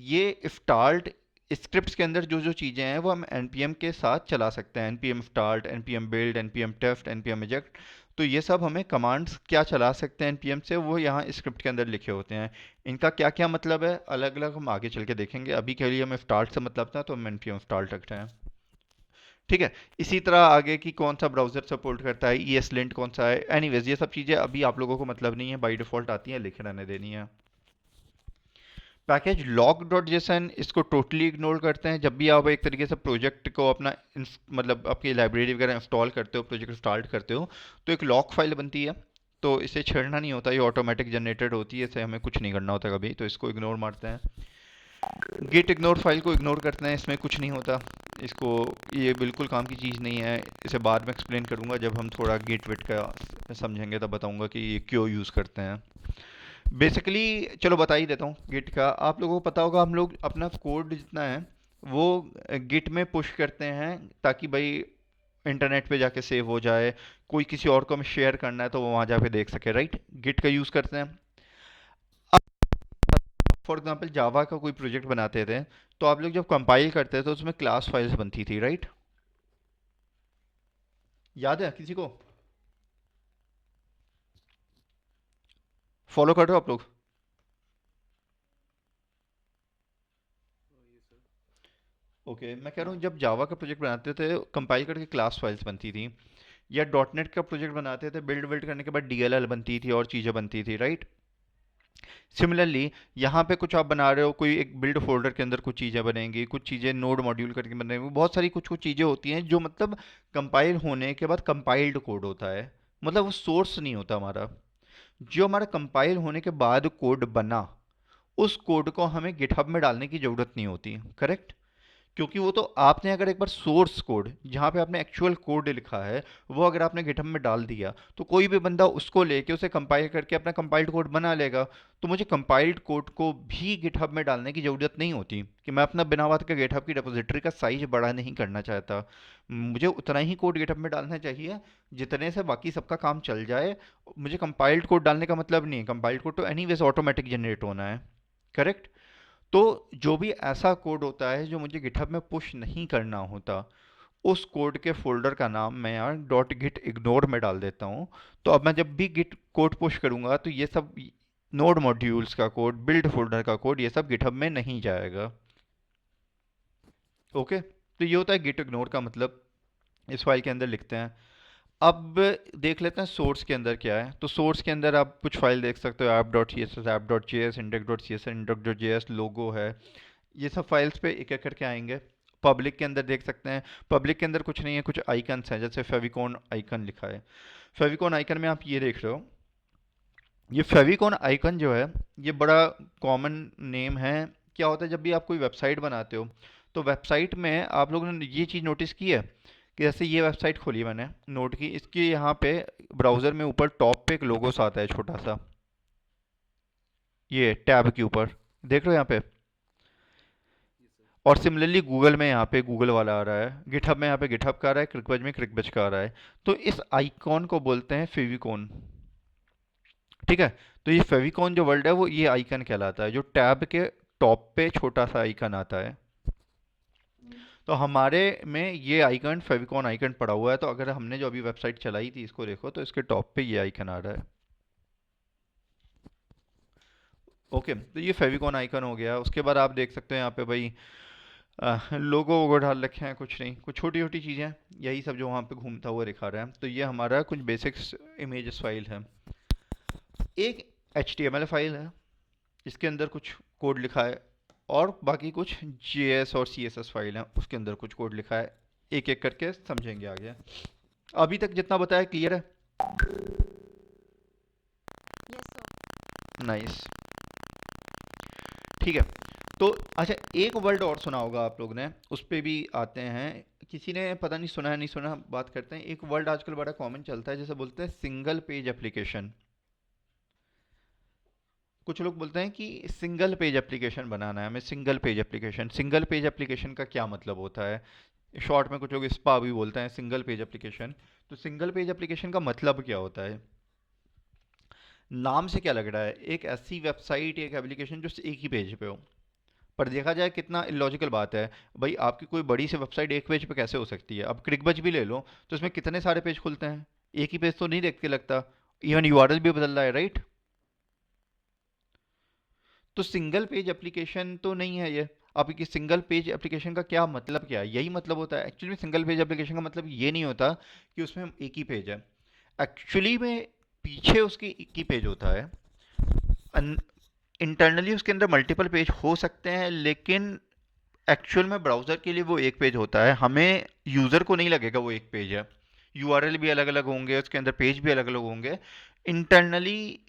ये स्टार्ट स्क्रिप्ट्स के अंदर जो जो चीज़ें हैं वो हम npm के साथ चला सकते हैं, npm start, npm build, npm test, npm eject। तो ये सब हमें कमांड्स क्या चला सकते हैं npm से, वो यहाँ स्क्रिप्ट के अंदर लिखे होते हैं। इनका क्या क्या मतलब है अलग अलग हम आगे चल के देखेंगे, अभी के लिए हमें स्टार्ट से मतलब था तो हम npm start रखते हैं। ठीक है। इसी तरह आगे की कौन सा ब्राउज़र सपोर्ट करता है, ESLint कौन सा है, एनीवेज ये सब चीज़ें अभी आप लोगों को मतलब नहीं है, बाय डिफ़ॉल्ट आती हैं, लिखे रहने देनी है। पैकेज लॉग डॉट जेसन, इसको टोटली इग्नोर करते हैं। जब भी आप एक तरीके से प्रोजेक्ट को अपना मतलब आपकी लाइब्रेरी वगैरह इंस्टॉल करते हो, प्रोजेक्ट स्टार्ट करते हो, तो एक लॉग फाइल बनती है, तो इसे छेड़ना नहीं होता, ये ऑटोमेटिक जनरेटेड होती है, इसे हमें कुछ नहीं करना होता कभी, तो इसको इग्नोर मारते हैं। गिट इग्नोर फाइल को इग्नोर करते हैं, इसमें कुछ नहीं होता, इसको, ये बिल्कुल काम की चीज़ नहीं है। इसे बाद में एक्सप्लेन करूंगा जब हम थोड़ा गिट विट का समझेंगे, तब बताऊंगा कि ये क्यों यूज़ करते हैं। बेसिकली चलो बता ही देता हूँ गिट का। आप लोगों को पता होगा हम लोग अपना कोड जितना है वो गिट में पुश करते हैं, ताकि भाई इंटरनेट पे जाके सेव हो जाए, कोई किसी और को हमें शेयर करना है तो वो वहाँ जाके देख सके, राइट। गिट का यूज़ करते हैं। फॉर एग्जांपल जावा का कोई प्रोजेक्ट बनाते थे, तो आप लोग जब कंपाइल करते थे तो उसमें क्लास फाइल्स बनती थी, राइट। याद है किसी को, फॉलो कर रहे हो आप लोग? ये सर। ओके, मैं कह रहा हूँ जब जावा का प्रोजेक्ट बनाते थे कंपाइल करके क्लास फाइल्स बनती थी, या डॉट नेट का प्रोजेक्ट बनाते थे बिल्ड विल्ड करने के बाद डीएलएल बनती थी और चीज़ें बनती थी, राइट। सिमिलरली यहाँ पे कुछ आप बना रहे हो, कोई एक बिल्ड फोल्डर के अंदर कुछ चीज़ें बनेंगी, कुछ चीज़ें नोड मॉड्यूल करके बनेंगी, बहुत सारी कुछ कुछ चीज़ें होती हैं जो मतलब कंपाइल होने के बाद कंपाइल्ड कोड होता है, मतलब वो सोर्स नहीं होता हमारा। जो हमारा कंपाइल होने के बाद कोड बना, उस कोड को हमें गिटहब में डालने की ज़रूरत नहीं होती, करेक्ट। क्योंकि वो तो आपने अगर एक बार सोर्स कोड जहाँ पे आपने एक्चुअल कोड लिखा है वो अगर आपने गिटहब में डाल दिया, तो कोई भी बंदा उसको लेके उसे कंपाइल करके अपना कंपाइल्ड कोड बना लेगा। तो मुझे कंपाइल्ड कोड को भी गिटहब में डालने की ज़रूरत नहीं होती, कि मैं अपना बिना बात के गिटहब की रिपोजिटरी का साइज बड़ा नहीं करना चाहता, मुझे उतना ही कोड गिटहब में डालना चाहिए जितने से बाकी सबका काम चल जाए। मुझे कंपाइल्ड कोड डालने का मतलब नहीं है, कंपाइल्ड कोड तो एनीवेज ऑटोमेटिक जनरेट होना है, करेक्ट। तो जो भी ऐसा कोड होता है जो मुझे गिटहब में पुश नहीं करना होता, उस कोड के फोल्डर का नाम मैं यहाँ डॉट गिट इग्नोर में डाल देता हूँ। तो अब मैं जब भी गिट कोड पुश करूँगा तो ये सब नोड मॉड्यूल्स का कोड, बिल्ड फोल्डर का कोड, ये सब गिटहब में नहीं जाएगा। ओके, तो ये होता है गिट इग्नोर का मतलब, इस फाइल के अंदर लिखते हैं। अब देख लेते हैं सोर्स के अंदर क्या है। तो सोर्स के अंदर आप कुछ फाइल देख सकते हो, app dot C S S, app dot J S, index dot C S S, index dot J S, logo है, ये सब फाइल्स पे एक एक करके आएंगे। पब्लिक के अंदर देख सकते हैं, पब्लिक के अंदर कुछ नहीं है, कुछ आइकन्स हैं, जैसे फेविकॉन आइकन लिखा है। फेविकॉन आइकन में आप ये देख रहे हो, ये फेविकॉन आइकन जो है ये बड़ा कॉमन नेम है। क्या होता है जब भी आप कोई वेबसाइट बनाते हो तो वेबसाइट में आप लोगों ने ये चीज़ नोटिस की है कि जैसे ये वेबसाइट खोली मैंने, नोट की, इसके यहाँ पे ब्राउज़र में ऊपर टॉप पे एक लोगोस आता है छोटा सा, ये टैब के ऊपर देख रहे हो यहाँ पे। ये सर। और सिमिलरली गूगल में यहाँ पे गूगल वाला आ रहा है, गिटहब में यहाँ पे गिटहब का आ रहा है, क्रिकबज में क्रिकबज का आ रहा है। तो इस आइकॉन को बोलते हैं फेविकॉन। ठीक है, तो ये फेविकॉन जो वर्ड है वो ये आइकन कहलाता है, जो टैब के टॉप पे छोटा सा आइकन आता है। तो हमारे में ये आइकन फेविकॉन आइकन पड़ा हुआ है, तो अगर हमने जो अभी वेबसाइट चलाई थी इसको देखो तो इसके टॉप पे ये आइकन आ रहा है। ओके, तो ये फेविकॉन आइकन हो गया। उसके बाद आप देख सकते हैं यहाँ पे भाई लोगो वोगो डाल रखे हैं, कुछ नहीं, कुछ छोटी छोटी चीज़ें, यही सब जो वहाँ पे घूमता हुआ दिखा रहा है। तो ये हमारा कुछ बेसिक्स इमेजेस फाइल है। एक HTML फाइल है, इसके अंदर कुछ कोड लिखा है, और बाकी कुछ JS और CSS फाइल हैं, उसके अंदर कुछ कोड लिखा है। एक एक करके समझेंगे आगे। अभी तक जितना बताया क्लियर है? Yes sir. नाइस, ठीक है। तो अच्छा, एक वर्ड और सुना होगा आप लोग ने, उस पे भी आते हैं। किसी ने पता नहीं सुना है नहीं सुना, बात करते हैं। एक वर्ड आजकल बड़ा कॉमन चलता है, जैसे बोलते हैं सिंगल पेज एप्लीकेशन। कुछ लोग बोलते हैं कि सिंगल पेज एप्लीकेशन बनाना है हमें, single page application. Single page application का क्या मतलब होता है? शॉर्ट में कुछ लोग स्पा भी बोलते हैं, सिंगल पेज एप्लीकेशन। तो सिंगल पेज एप्लीकेशन का मतलब क्या होता है? नाम से क्या लग रहा है? एक ऐसी वेबसाइट, एक एप्लीकेशन जो एक ही पेज पे हो। पर देखा जाए कितना इलॉजिकल बात है भाई, आपकी कोई बड़ी सी वेबसाइट एक पेज पे कैसे हो सकती है? अब क्रिकबज भी ले लो तो इसमें कितने सारे पेज खुलते हैं, एक ही पेज तो नहीं देख के लगता। इवन यूआरएल भी बदल रहा है, राइट? तो सिंगल पेज एप्लीकेशन तो नहीं है ये। अब ये सिंगल पेज एप्लीकेशन का क्या मतलब, क्या है? यही मतलब होता है एक्चुअली में। सिंगल पेज एप्लीकेशन का मतलब ये नहीं होता कि उसमें एक ही पेज है। एक्चुअली में पीछे उसके एक ही पेज होता है। इंटरनली उसके अंदर मल्टीपल पेज हो सकते हैं, लेकिन एक्चुअल में ब्राउज़र के लिए वो एक पेज होता है। हमें यूज़र को नहीं लगेगा वो एक पेज है। यूआरएल भी अलग अलग होंगे, उसके अंदर पेज भी अलग अलग होंगे। इंटरनली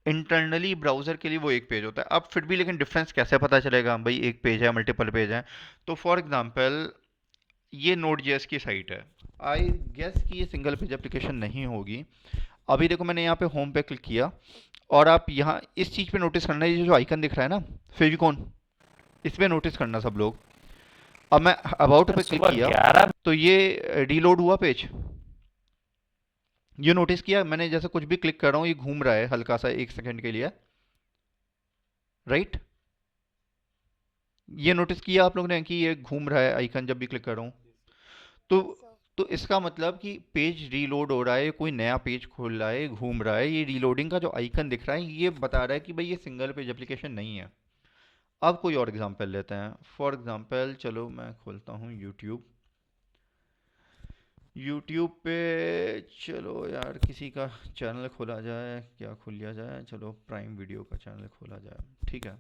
इंटरनली ब्राउज़र के लिए वो एक पेज होता है। अब फिर भी लेकिन डिफरेंस कैसे पता चलेगा भाई एक पेज है मल्टीपल पेज है? तो फॉर एग्जांपल ये नोड जेएस की साइट है, आई गेस कि ये सिंगल पेज एप्लीकेशन नहीं होगी। अभी देखो मैंने यहाँ पे होम पे क्लिक किया, और आप यहाँ इस चीज़ पे नोटिस करना, ये जो आइकन दिख रहा है ना फेविकॉन, इस पे नोटिस करना सब लोग। अब मैं अबाउट पे क्लिक सुबह किया 11 तो ये रीलोड हुआ पेज। ये नोटिस किया मैंने, जैसे कुछ भी क्लिक कर रहा हूँ ये घूम रहा है हल्का सा 1 सेकंड के लिए, राइट? ये नोटिस किया आप लोगों ने कि ये घूम रहा है आइकन जब भी क्लिक कर रहा हूँ? तो यस सर। तो इसका मतलब कि पेज रीलोड हो रहा है, कोई नया पेज खोल रहा है, घूम रहा है। ये रीलोडिंग का जो आइकन दिख रहा है ये बता रहा है कि भाई ये सिंगल पेज एप्लीकेशन नहीं है। अब कोई और एग्जांपल लेते हैं। फॉर एग्जांपल चलो मैं खोलता हूँ यूट्यूब। यूट्यूब पे चलो यार किसी का चैनल खोला जाए, क्या खोल लिया जाए? चलो प्राइम वीडियो का चैनल खोला जाए, ठीक है।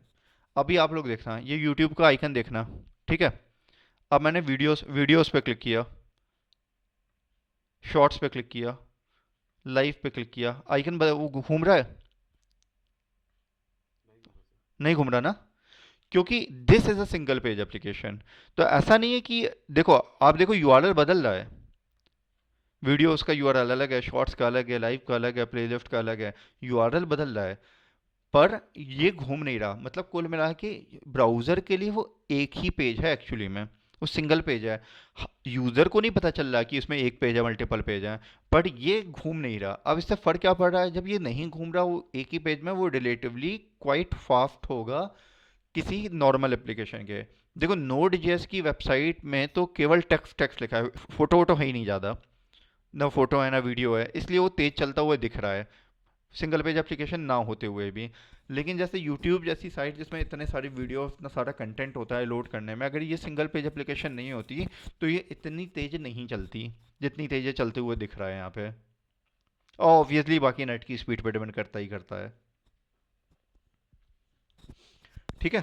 अभी आप लोग देखना, ये यूट्यूब का आइकन देखना, ठीक है। अब मैंने वीडियोस वीडियोस पे क्लिक किया, शॉर्ट्स पे क्लिक किया, लाइव पे क्लिक किया, आइकन वो घूम रहा है? नहीं घूमा सर। नहीं घूम रहा ना, क्योंकि this is a single page application. तो ऐसा नहीं है कि देखो, आप देखो यूआरएल बदल रहा है, वीडियोस का यूआरएल अलग है, शॉर्ट्स का अलग है, लाइव का अलग है, प्लेलिस्ट का अलग है, यूआरएल बदल रहा है, पर ये घूम नहीं रहा। मतलब कुल मिला के ब्राउज़र के लिए वो एक ही पेज है एक्चुअली में, वो सिंगल पेज है। यूज़र को नहीं पता चल रहा कि इसमें एक पेज है मल्टीपल पेज है, बट ये घूम नहीं रहा। अब इससे फ़र्क क्या पड़ रहा है? जब ये नहीं घूम रहा वो एक ही पेज में, वो रिलेटिवली क्वाइट फास्ट होगा किसी नॉर्मल एप्लीकेशन के। देखो नोड जेएस की वेबसाइट में तो केवल टेक्स्ट टेक्स्ट लिखा है, फोटो वोटो है ही नहीं ज़्यादा, ना फोटो है ना वीडियो है, इसलिए वो तेज चलता हुआ दिख रहा है सिंगल पेज एप्लीकेशन ना होते हुए भी। लेकिन जैसे यूट्यूब जैसी साइट जिसमें इतने सारे वीडियो, इतना सारा कंटेंट होता है लोड करने में, अगर ये सिंगल पेज एप्लीकेशन नहीं होती तो ये इतनी तेज नहीं चलती जितनी तेज ये चलते हुए दिख रहा है यहाँ पे। ऑब्वियसली बाकी नेट की स्पीड पे डिपेंड करता ही करता है, ठीक है।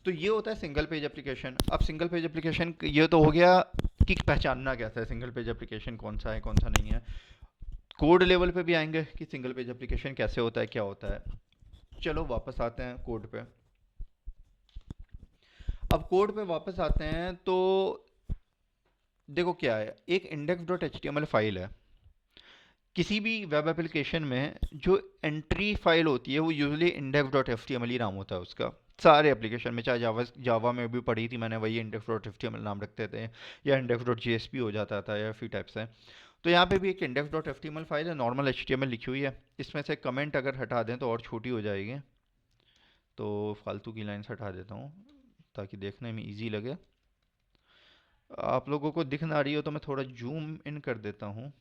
तो ये होता है सिंगल पेज एप्लीकेशन। अब सिंगल पेज एप्लीकेशन ये तो हो गया कि पहचानना कैसा है सिंगल पेज एप्लीकेशन, कौन सा है कौन सा नहीं है। कोड लेवल पे भी आएंगे कि सिंगल पेज एप्लीकेशन कैसे होता है क्या होता है। चलो वापस आते हैं कोड पे। अब कोड पे वापस आते हैं तो देखो क्या है, एक index.html फाइल है। किसी भी वेब एप्लीकेशन में जो एंट्री फाइल होती है वो यूजुअली index.html ही नाम होता है उसका। सारे एप्लीकेशन में, चाहे जावा में भी पढ़ी थी मैंने, वही index.html नाम रखते थे, या index.jsp हो जाता था, या फिर टाइप से। तो यहाँ पे भी एक index.html फाइल है, नॉर्मल html लिखी हुई है। इसमें से कमेंट अगर हटा दें तो और छोटी हो जाएगी, तो फालतू की लाइन्स हटा देता हूँ ताकि देखने में इजी लगे। आप लोगों को दिख ना रही हो तो मैं थोड़ा जूम इन कर देता हूँ।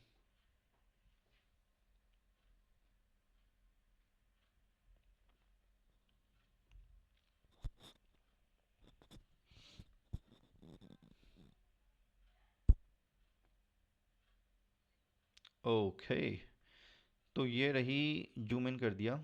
ओके, तो ये रही, जूम इन कर दिया।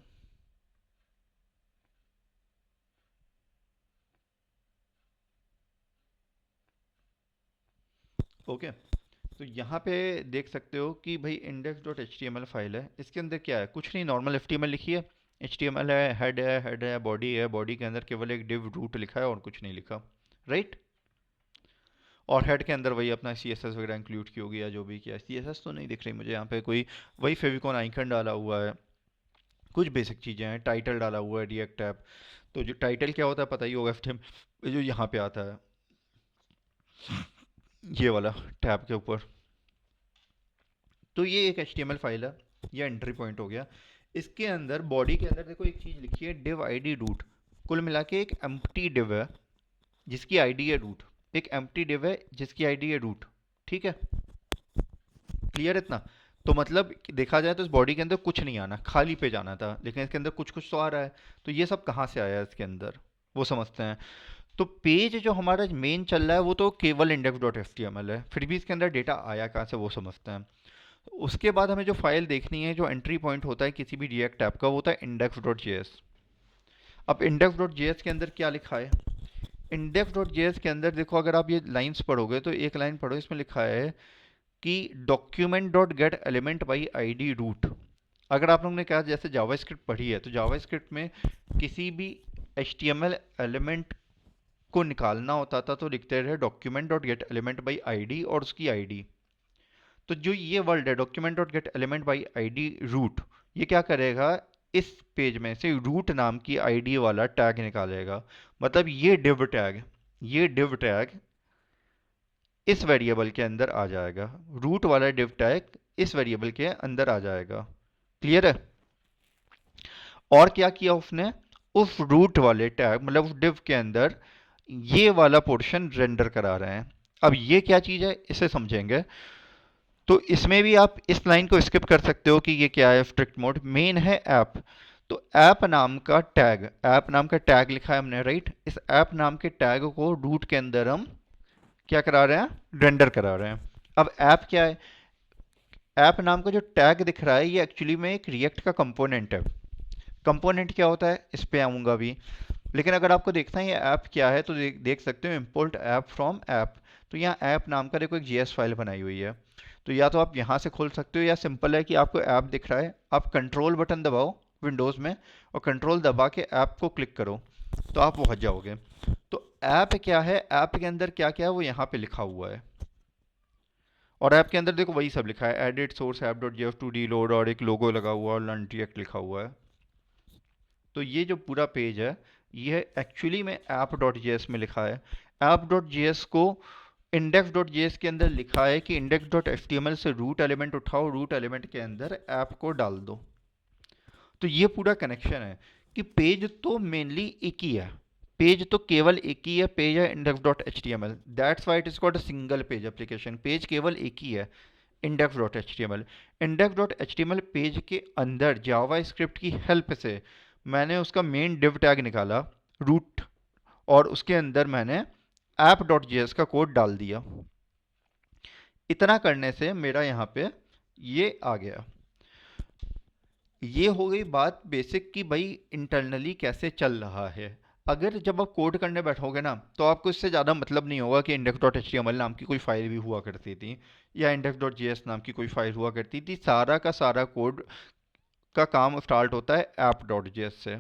ओके, तो यहाँ पे देख सकते हो कि भाई index.html फाइल है। इसके अंदर क्या है, कुछ नहीं, नॉर्मल html लिखी है। html है, हेड है, बॉडी है, बॉडी के अंदर केवल एक div root लिखा है और कुछ नहीं लिखा, राइट। और हेड के अंदर वही अपना css वगैरह इंक्लूड की होगी, या जो भी किया है। css तो नहीं दिख रही मुझे यहाँ पे कोई, वही फेविकॉन आइकन डाला हुआ है, कुछ बेसिक चीज़ें हैं, टाइटल डाला हुआ है, रिएक्ट टैब। तो जो टाइटल क्या होता है पता ही होगा, html जो यहाँ पे आता है, ये वाला टैब के ऊपर। तो ये एक HTML फाइल है, ये एंट्री पॉइंट हो गया। इसके अंदर बॉडी के अंदर देखो एक चीज़ लिखी है, div id root। कुल मिला के एक एम्प्टी div है जिसकी आईडी है रूट। एक एम्प्टी div है जिसकी आईडी है रूट, ठीक है, क्लियर इतना। तो मतलब कि देखा जाए तो इस बॉडी के अंदर कुछ नहीं आना, खाली पे जाना था, लेकिन इसके अंदर कुछ कुछ तो आ रहा है। तो ये सब कहाँ से आया है इसके अंदर, वो समझते हैं। तो पेज जो हमारा मेन चल रहा है वो तो केवल index.html है, फिर भी इसके अंदर डेटा आया कहाँ से वो समझते हैं। उसके बाद हमें जो फाइल देखनी है, जो एंट्री पॉइंट होता है किसी भी रिएक्ट ऐप का, वो होता है index.js। अब index.js के अंदर क्या लिखा है, index.js के अंदर देखो, अगर आप ये लाइंस पढ़ोगे तो एक लाइन पढ़ो, इसमें लिखा है कि document.getElementById root। अगर आप लोगों ने कहा जैसे जावास्क्रिप्ट पढ़ी है, तो जावास्क्रिप्ट में किसी भी HTML एलिमेंट को निकालना होता था तो लिखते रहे document.getElementById और उसकी आईडी। तो जो ये वर्ड है document.getElementById root, ये क्या करेगा, इस पेज में से रूट नाम की आईडी वाला टैग निकालेगा। मतलब ये div टैग इस वेरिएबल के अंदर आ जाएगा, रूट वाला div टैग इस वेरिएबल के अंदर आ जाएगा, क्लियर है। और क्या किया उसने, उस रूट वाले टैग मतलब उस div के अंदर ये वाला पोर्शन रेंडर करा रहे हैं। अब ये क्या चीज़ है इसे समझेंगे। तो इसमें भी आप इस लाइन को स्किप कर सकते हो कि ये क्या है, स्ट्रिक्ट मोड मेन है ऐप। तो ऐप नाम का टैग लिखा है हमने, राइट। इस ऐप नाम के टैग को रूट के अंदर हम क्या करा रहे हैं, रेंडर करा रहे हैं। अब ऐप क्या है, ऐप नाम का जो टैग दिख रहा है ये एक्चुअली में एक रिएक्ट का कंपोनेंट है। कंपोनेंट क्या होता है इस पे आऊँगा भी, लेकिन अगर आपको देखना है ये ऐप क्या है तो देख सकते हो इम्पोर्ट ऐप फ्रॉम ऐप। तो यहाँ ऐप नाम का देखो एक जीएस फाइल बनाई हुई है। तो या तो आप यहाँ से खोल सकते हो, या सिंपल है कि आपको ऐप दिख रहा है, आप कंट्रोल बटन दबाओ विंडोज़ में और कंट्रोल दबा के ऐप को क्लिक करो तो आप पहुँच जाओगे। तो ऐप क्या है, ऐप के अंदर क्या क्या है वो यहाँ पे लिखा हुआ है। और ऐप के अंदर देखो वही सब लिखा है, edit source app dot JS to reload, और एक लोगो लगा हुआ और लर्न रिएक्ट लिखा हुआ है। तो ये जो पूरा पेज है ये एक्चुअली में app.js में लिखा है। app.js को index.js के अंदर लिखा है कि index.html से रूट एलिमेंट उठाओ, रूट एलिमेंट के अंदर ऐप को डाल दो। तो ये पूरा कनेक्शन है कि पेज तो मेनली एक ही है, पेज तो केवल एक ही है, पेज है index.html। That's why it is called a single page application. Page केवल एक ही है, index.html। index.html पेज के अंदर जावास्क्रिप्ट की हेल्प से मैंने उसका मेन div टैग निकाला रूट, और उसके अंदर मैंने app.js का कोड डाल दिया। इतना करने से मेरा यहाँ पे ये आ गया। ये हो गई बात बेसिक कि भाई इंटरनली कैसे चल रहा है। अगर जब आप कोड करने बैठोगे ना तो आपको इससे ज़्यादा मतलब नहीं होगा कि index.html नाम की कोई फाइल भी हुआ करती थी या index.js नाम की कोई फाइल हुआ करती थी। सारा का सारा कोड का काम स्टार्ट होता है app.js से।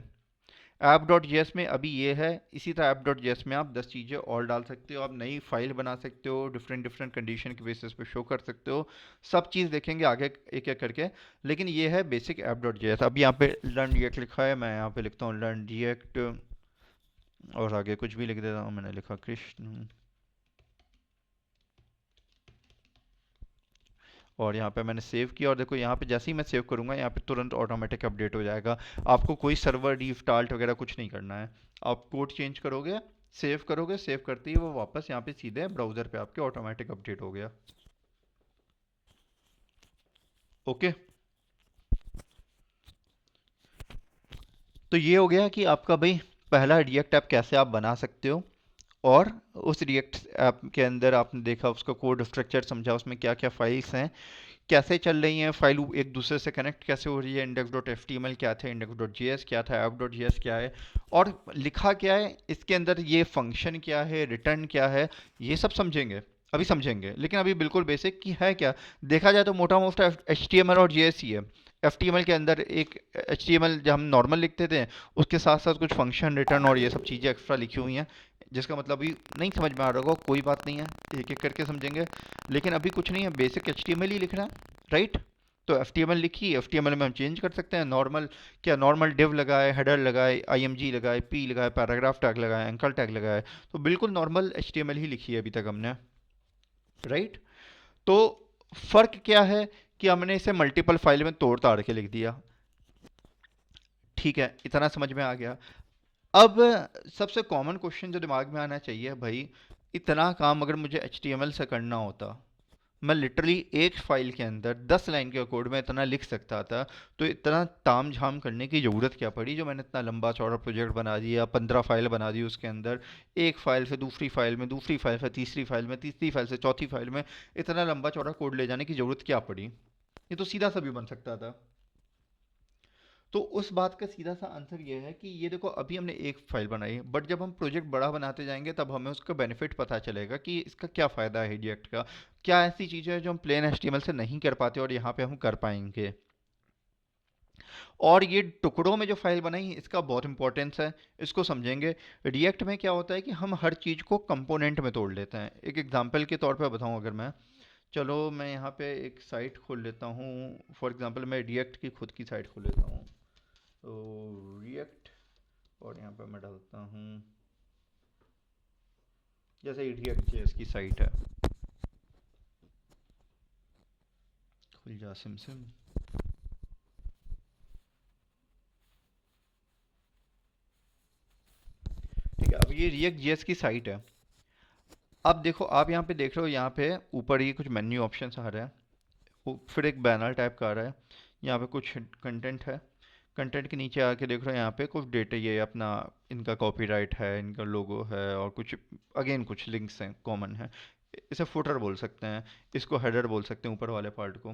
app.js में अभी ये है, इसी तरह app.js में आप 10 चीज़ें और डाल सकते हो, आप नई फाइल बना सकते हो, डिफरेंट डिफरेंट कंडीशन के बेसिस पे शो कर सकते हो। सब चीज़ देखेंगे आगे एक एक करके, लेकिन ये है बेसिक app.js। अब यहाँ पे लर्न रिएक्ट लिखा है, मैं यहाँ पे लिखता हूँ लर्न रिएक्ट और आगे कुछ भी लिख देता हूँ। मैंने लिखा कृष्ण और यहाँ पे मैंने सेव किया और देखो यहाँ पे जैसे ही मैं सेव करूँगा यहाँ पे तुरंत ऑटोमेटिक अपडेट हो जाएगा। आपको कोई सर्वर रीस्टार्ट वगैरह कुछ नहीं करना है। आप कोड चेंज करोगे, सेव करोगे, सेव करते ही वो वापस यहाँ पे सीधे ब्राउज़र पे आपके ऑटोमेटिक अपडेट हो गया। ओके, तो ये हो गया कि आपका भाई पहला रिएक्ट ऐप कैसे आप बना सकते हो। और उस रिएक्ट ऐप के अंदर आपने देखा, उसका कोड स्ट्रक्चर समझा, उसमें क्या क्या फाइल्स हैं, कैसे चल रही हैं फाइल, एक दूसरे से कनेक्ट कैसे हो रही है, index.html क्या था, index.js क्या था, app.js क्या है और लिखा क्या है इसके अंदर, ये फंक्शन क्या है, रिटर्न क्या है, ये सब समझेंगे। अभी समझेंगे, लेकिन अभी बिल्कुल बेसिक की है क्या। देखा जाए तो मोटा मोटा HTML और JS ही है। HTML के अंदर एक HTML जब हम नॉर्मल लिखते थे उसके साथ साथ कुछ फंक्शन, रिटर्न और ये सब चीज़ें एक्स्ट्रा लिखी हुई हैं, जिसका मतलब अभी नहीं समझ में आ रहा होगा, कोई बात नहीं है, एक एक करके समझेंगे। लेकिन अभी कुछ नहीं है, बेसिक HTML ही लिखना है, राइट। तो HTML लिखी, HTML में हम चेंज कर सकते हैं नॉर्मल, क्या नॉर्मल डिव लगाए, हेडर लगाए, IMG लगाए, P लगाए, पैराग्राफ टैग लगाए, एंकर टैग लगाए, तो बिल्कुल नॉर्मल HTML ही लिखी है अभी तक हमने, राइट। तो फर्क क्या है कि हमने इसे मल्टीपल फाइल में तोड़ ताड़ के लिख दिया। ठीक है, इतना समझ में आ गया। अब सबसे कॉमन क्वेश्चन जो दिमाग में आना चाहिए भाई, इतना काम अगर मुझे HTML से करना होता, मैं लिटरली एक फाइल के अंदर 10 लाइन के कोड में इतना लिख सकता था, तो इतना ताम झाम करने की ज़रूरत क्या पड़ी जो मैंने इतना लंबा चौड़ा प्रोजेक्ट बना दिया, 15 फाइल बना दी उसके अंदर, एक फाइल से दूसरी फाइल में, दूसरी फाइल से तीसरी फाइल में, तीसरी फाइल से चौथी फाइल में, इतना लंबा चौड़ा कोड ले जाने की ज़रूरत क्या पड़ी। ये तो सीधा सा भी बन सकता था। तो उस बात का सीधा सा आंसर ये है कि ये देखो, अभी हमने एक फाइल बनाई है, बट जब हम प्रोजेक्ट बड़ा बनाते जाएंगे तब हमें उसका बेनिफिट पता चलेगा कि इसका क्या फ़ायदा है रिएक्ट का, क्या ऐसी चीज़ें हैं जो हम प्लेन HTML से नहीं कर पाते और यहाँ पे हम कर पाएंगे। और ये टुकड़ों में जो फाइल बनाई इसका बहुत इंपॉर्टेंस है, इसको समझेंगे। रिएक्ट में क्या होता है कि हम हर चीज़ को कंपोनेंट में तोड़ लेते हैं। एक एग्जांपल के तौर पे बताऊं अगर मैं, चलो मैं यहाँ पे एक साइट खोल लेता हूँ, फॉर एग्जांपल मैं रिएक्ट की खुद की साइट खोल लेता हूँ, तो रिएक्ट, और यहाँ पे मैं डालता हूँ जैसे रिएक्ट जेएस की साइट है, खुल जा सिम सिम। ठीक है, अब ये रिएक्ट जेएस की साइट है। अब देखो, आप यहाँ पे देख रहे हो, यहाँ पे ऊपर ये कुछ मेन्यू ऑप्शंस आ रहा है, फिर एक बैनर टाइप का आ रहा है, यहाँ पे कुछ कंटेंट है, कंटेंट के नीचे आके देख रहे हो यहाँ पे कुछ डेटा, ये अपना इनका कॉपीराइट है, इनका लोगो है और कुछ अगेन कुछ लिंक्स हैं, कॉमन है। इसे फुटर बोल सकते हैं, इसको हेडर बोल सकते हैं, ऊपर वाले पार्ट को।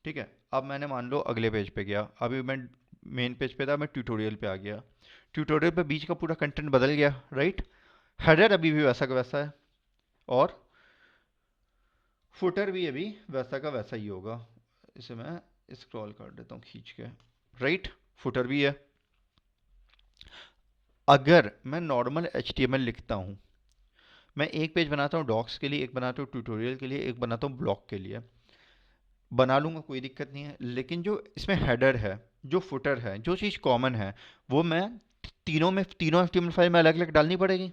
ठीक है, अब मैंने मान लो अगले पेज पे गया, अभी मैं मेन पेज पे था, मैं ट्यूटोरियल पे आ गया, ट्यूटोरियल पे बीच का पूरा कंटेंट बदल गया, राइट। हेडर अभी भी वैसा का वैसा है और फुटर भी अभी वैसा का वैसा ही होगा। इसे मैं स्क्रॉल कर देता हूँ खींच के, राइट। फुटर भी है। अगर मैं नॉर्मल HTML लिखता हूँ, मैं एक पेज बनाता हूँ डॉक्स के लिए, एक बनाता हूँ ट्यूटोरियल के लिए, एक बनाता हूँ ब्लॉग के लिए, बना लूँगा, कोई दिक्कत नहीं है। लेकिन जो इसमें हेडर है, जो फुटर है, जो चीज़ कॉमन है, वो मैं तीनों में, तीनों HTML फाइल में अलग अलग डालनी पड़ेगी।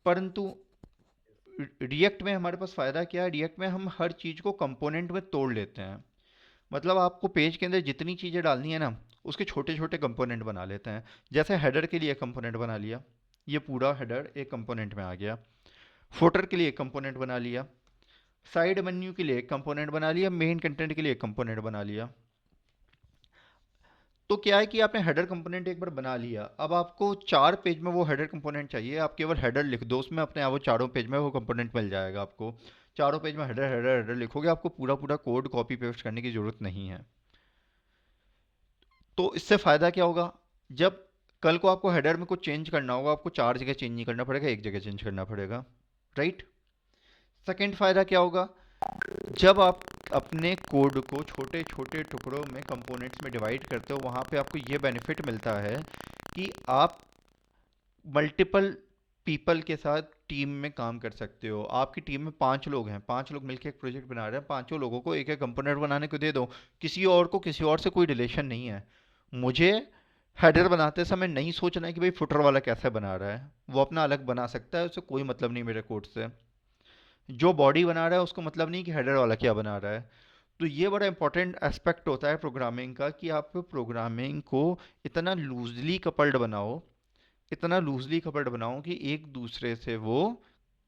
परंतु रिएक्ट में हमारे पास फ़ायदा क्या है, रिएक्ट में हम हर चीज़ को कंपोनेंट में तोड़ लेते हैं। मतलब आपको पेज के अंदर जितनी चीज़ें डालनी है ना, उसके छोटे छोटे कंपोनेंट बना लेते हैं। जैसे हेडर के लिए एक कंपोनेंट बना लिया, ये पूरा हेडर एक कंपोनेंट में आ गया। फुटर के लिए एक कंपोनेंट बना लिया, साइड मेन्यू के लिए एक कंपोनेंट बना लिया, मेन कंटेंट के लिए एक कंपोनेंट बना लिया। तो क्या है कि आपने हेडर कंपोनेंट एक बार बना लिया, अब आपको 4 पेज में वो हेडर कंपोनेंट चाहिए, आप केवल हेडर लिख दो उसमें, अपने आप वो चारों पेज में वो कंपोनेंट मिल जाएगा आपको। चारों पेज में हेडर हेडर हेडर लिखोगे, आपको पूरा पूरा कोड कॉपी पेस्ट करने की ज़रूरत नहीं है। तो इससे फ़ायदा क्या होगा, जब कल को आपको हेडर में कुछ चेंज करना होगा, आपको 4 जगह चेंज नहीं करना पड़ेगा, एक जगह चेंज करना पड़ेगा, राइट। सेकंड फ़ायदा क्या होगा, जब आप अपने कोड को छोटे छोटे टुकड़ों में कंपोनेंट्स में डिवाइड करते हो, वहाँ पे आपको ये बेनिफिट मिलता है कि आप मल्टीपल पीपल के साथ टीम में काम कर सकते हो। आपकी टीम में 5 लोग हैं, 5 लोग मिलकर एक प्रोजेक्ट बना रहे हैं, पांचों लोगों को एक एक कंपोनेंट बनाने को दे दो, किसी और को किसी और से कोई रिलेशन नहीं है। मुझे हेडर बनाते समय नहीं सोचना है कि भाई फुटर वाला कैसे बना रहा है, वो अपना अलग बना सकता है, उससे कोई मतलब नहीं मेरे कोड से। जो बॉडी बना रहा है उसको मतलब नहीं कि हेडर वाला क्या बना रहा है। तो ये बड़ा इंपॉर्टेंट एस्पेक्ट होता है प्रोग्रामिंग का, कि आप प्रोग्रामिंग को इतना लूजली कपल्ड बनाओ, इतना लूजली कपल्ड बनाओ कि एक दूसरे से वो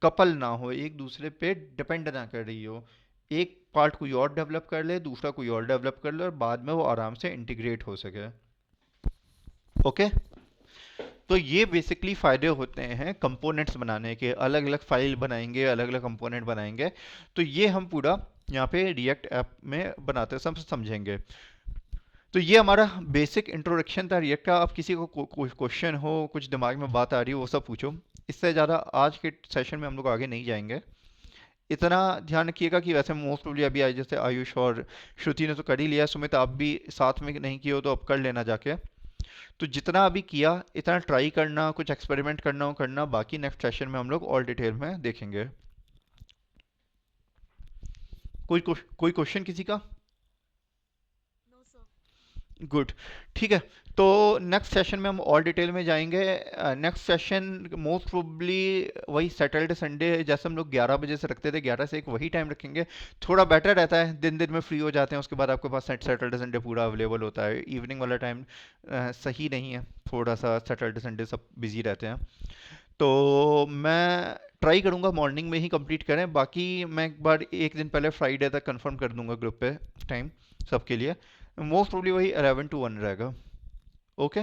कपल ना हो, एक दूसरे पे डिपेंड ना कर रही हो। एक पार्ट कोई और डेवलप कर ले, दूसरा कोई और डेवलप कर ले, और बाद में वो आराम से इंटीग्रेट हो सके। ओके, तो ये बेसिकली फ़ायदे होते हैं कंपोनेंट्स बनाने के। अलग अलग फाइल बनाएंगे, अलग अलग कंपोनेंट बनाएंगे, तो ये हम पूरा यहाँ पे रिएक्ट ऐप में बनाते सब समझेंगे। तो ये हमारा बेसिक इंट्रोडक्शन था रिएक्ट का। अब किसी को कोई क्वेश्चन हो, कुछ दिमाग में बात आ रही हो, वो सब पूछो। इससे ज़्यादा आज के सेशन में हम लोग आगे नहीं जाएंगे। इतना ध्यान रखिएगा कि वैसे मोस्ट प्रोबब्ली अभी आज जैसे आयुष और श्रुति ने तो कर ही लिया, सुमित आप भी साथ में नहीं किए हो तो अब कर लेना जाके। तो जितना अभी किया इतना ट्राई करना, कुछ एक्सपेरिमेंट करना हो करना, बाकी नेक्स्ट सेशन में हम लोग और डिटेल में देखेंगे। कोई क्वेश्चन किसी का? No sir. गुड, ठीक है। तो नेक्स्ट सेशन में हम और डिटेल में जाएंगे। नेक्स्ट सेशन मोस्ट प्रोबब्ली वही सैटरडे संडे जैसे हम लोग 11 बजे से रखते थे, 11 से 1 वही टाइम रखेंगे। थोड़ा बेटर रहता है, दिन दिन में फ्री हो जाते हैं, उसके बाद आपके पास सैटरडे संडे पूरा अवेलेबल होता है। इवनिंग वाला टाइम सही नहीं है, थोड़ा सा सैटरडे संडे सब बिजी रहते हैं। तो मैं ट्राई करूँगा मॉर्निंग में ही कंप्लीट करें, बाकी मैं एक बार एक दिन पहले फ्राइडे तक कंफर्म कर दूंगा ग्रुप पे टाइम सबके लिए। मोस्ट प्रोबब्ली वही 11 to 1 रहेगा। ओके।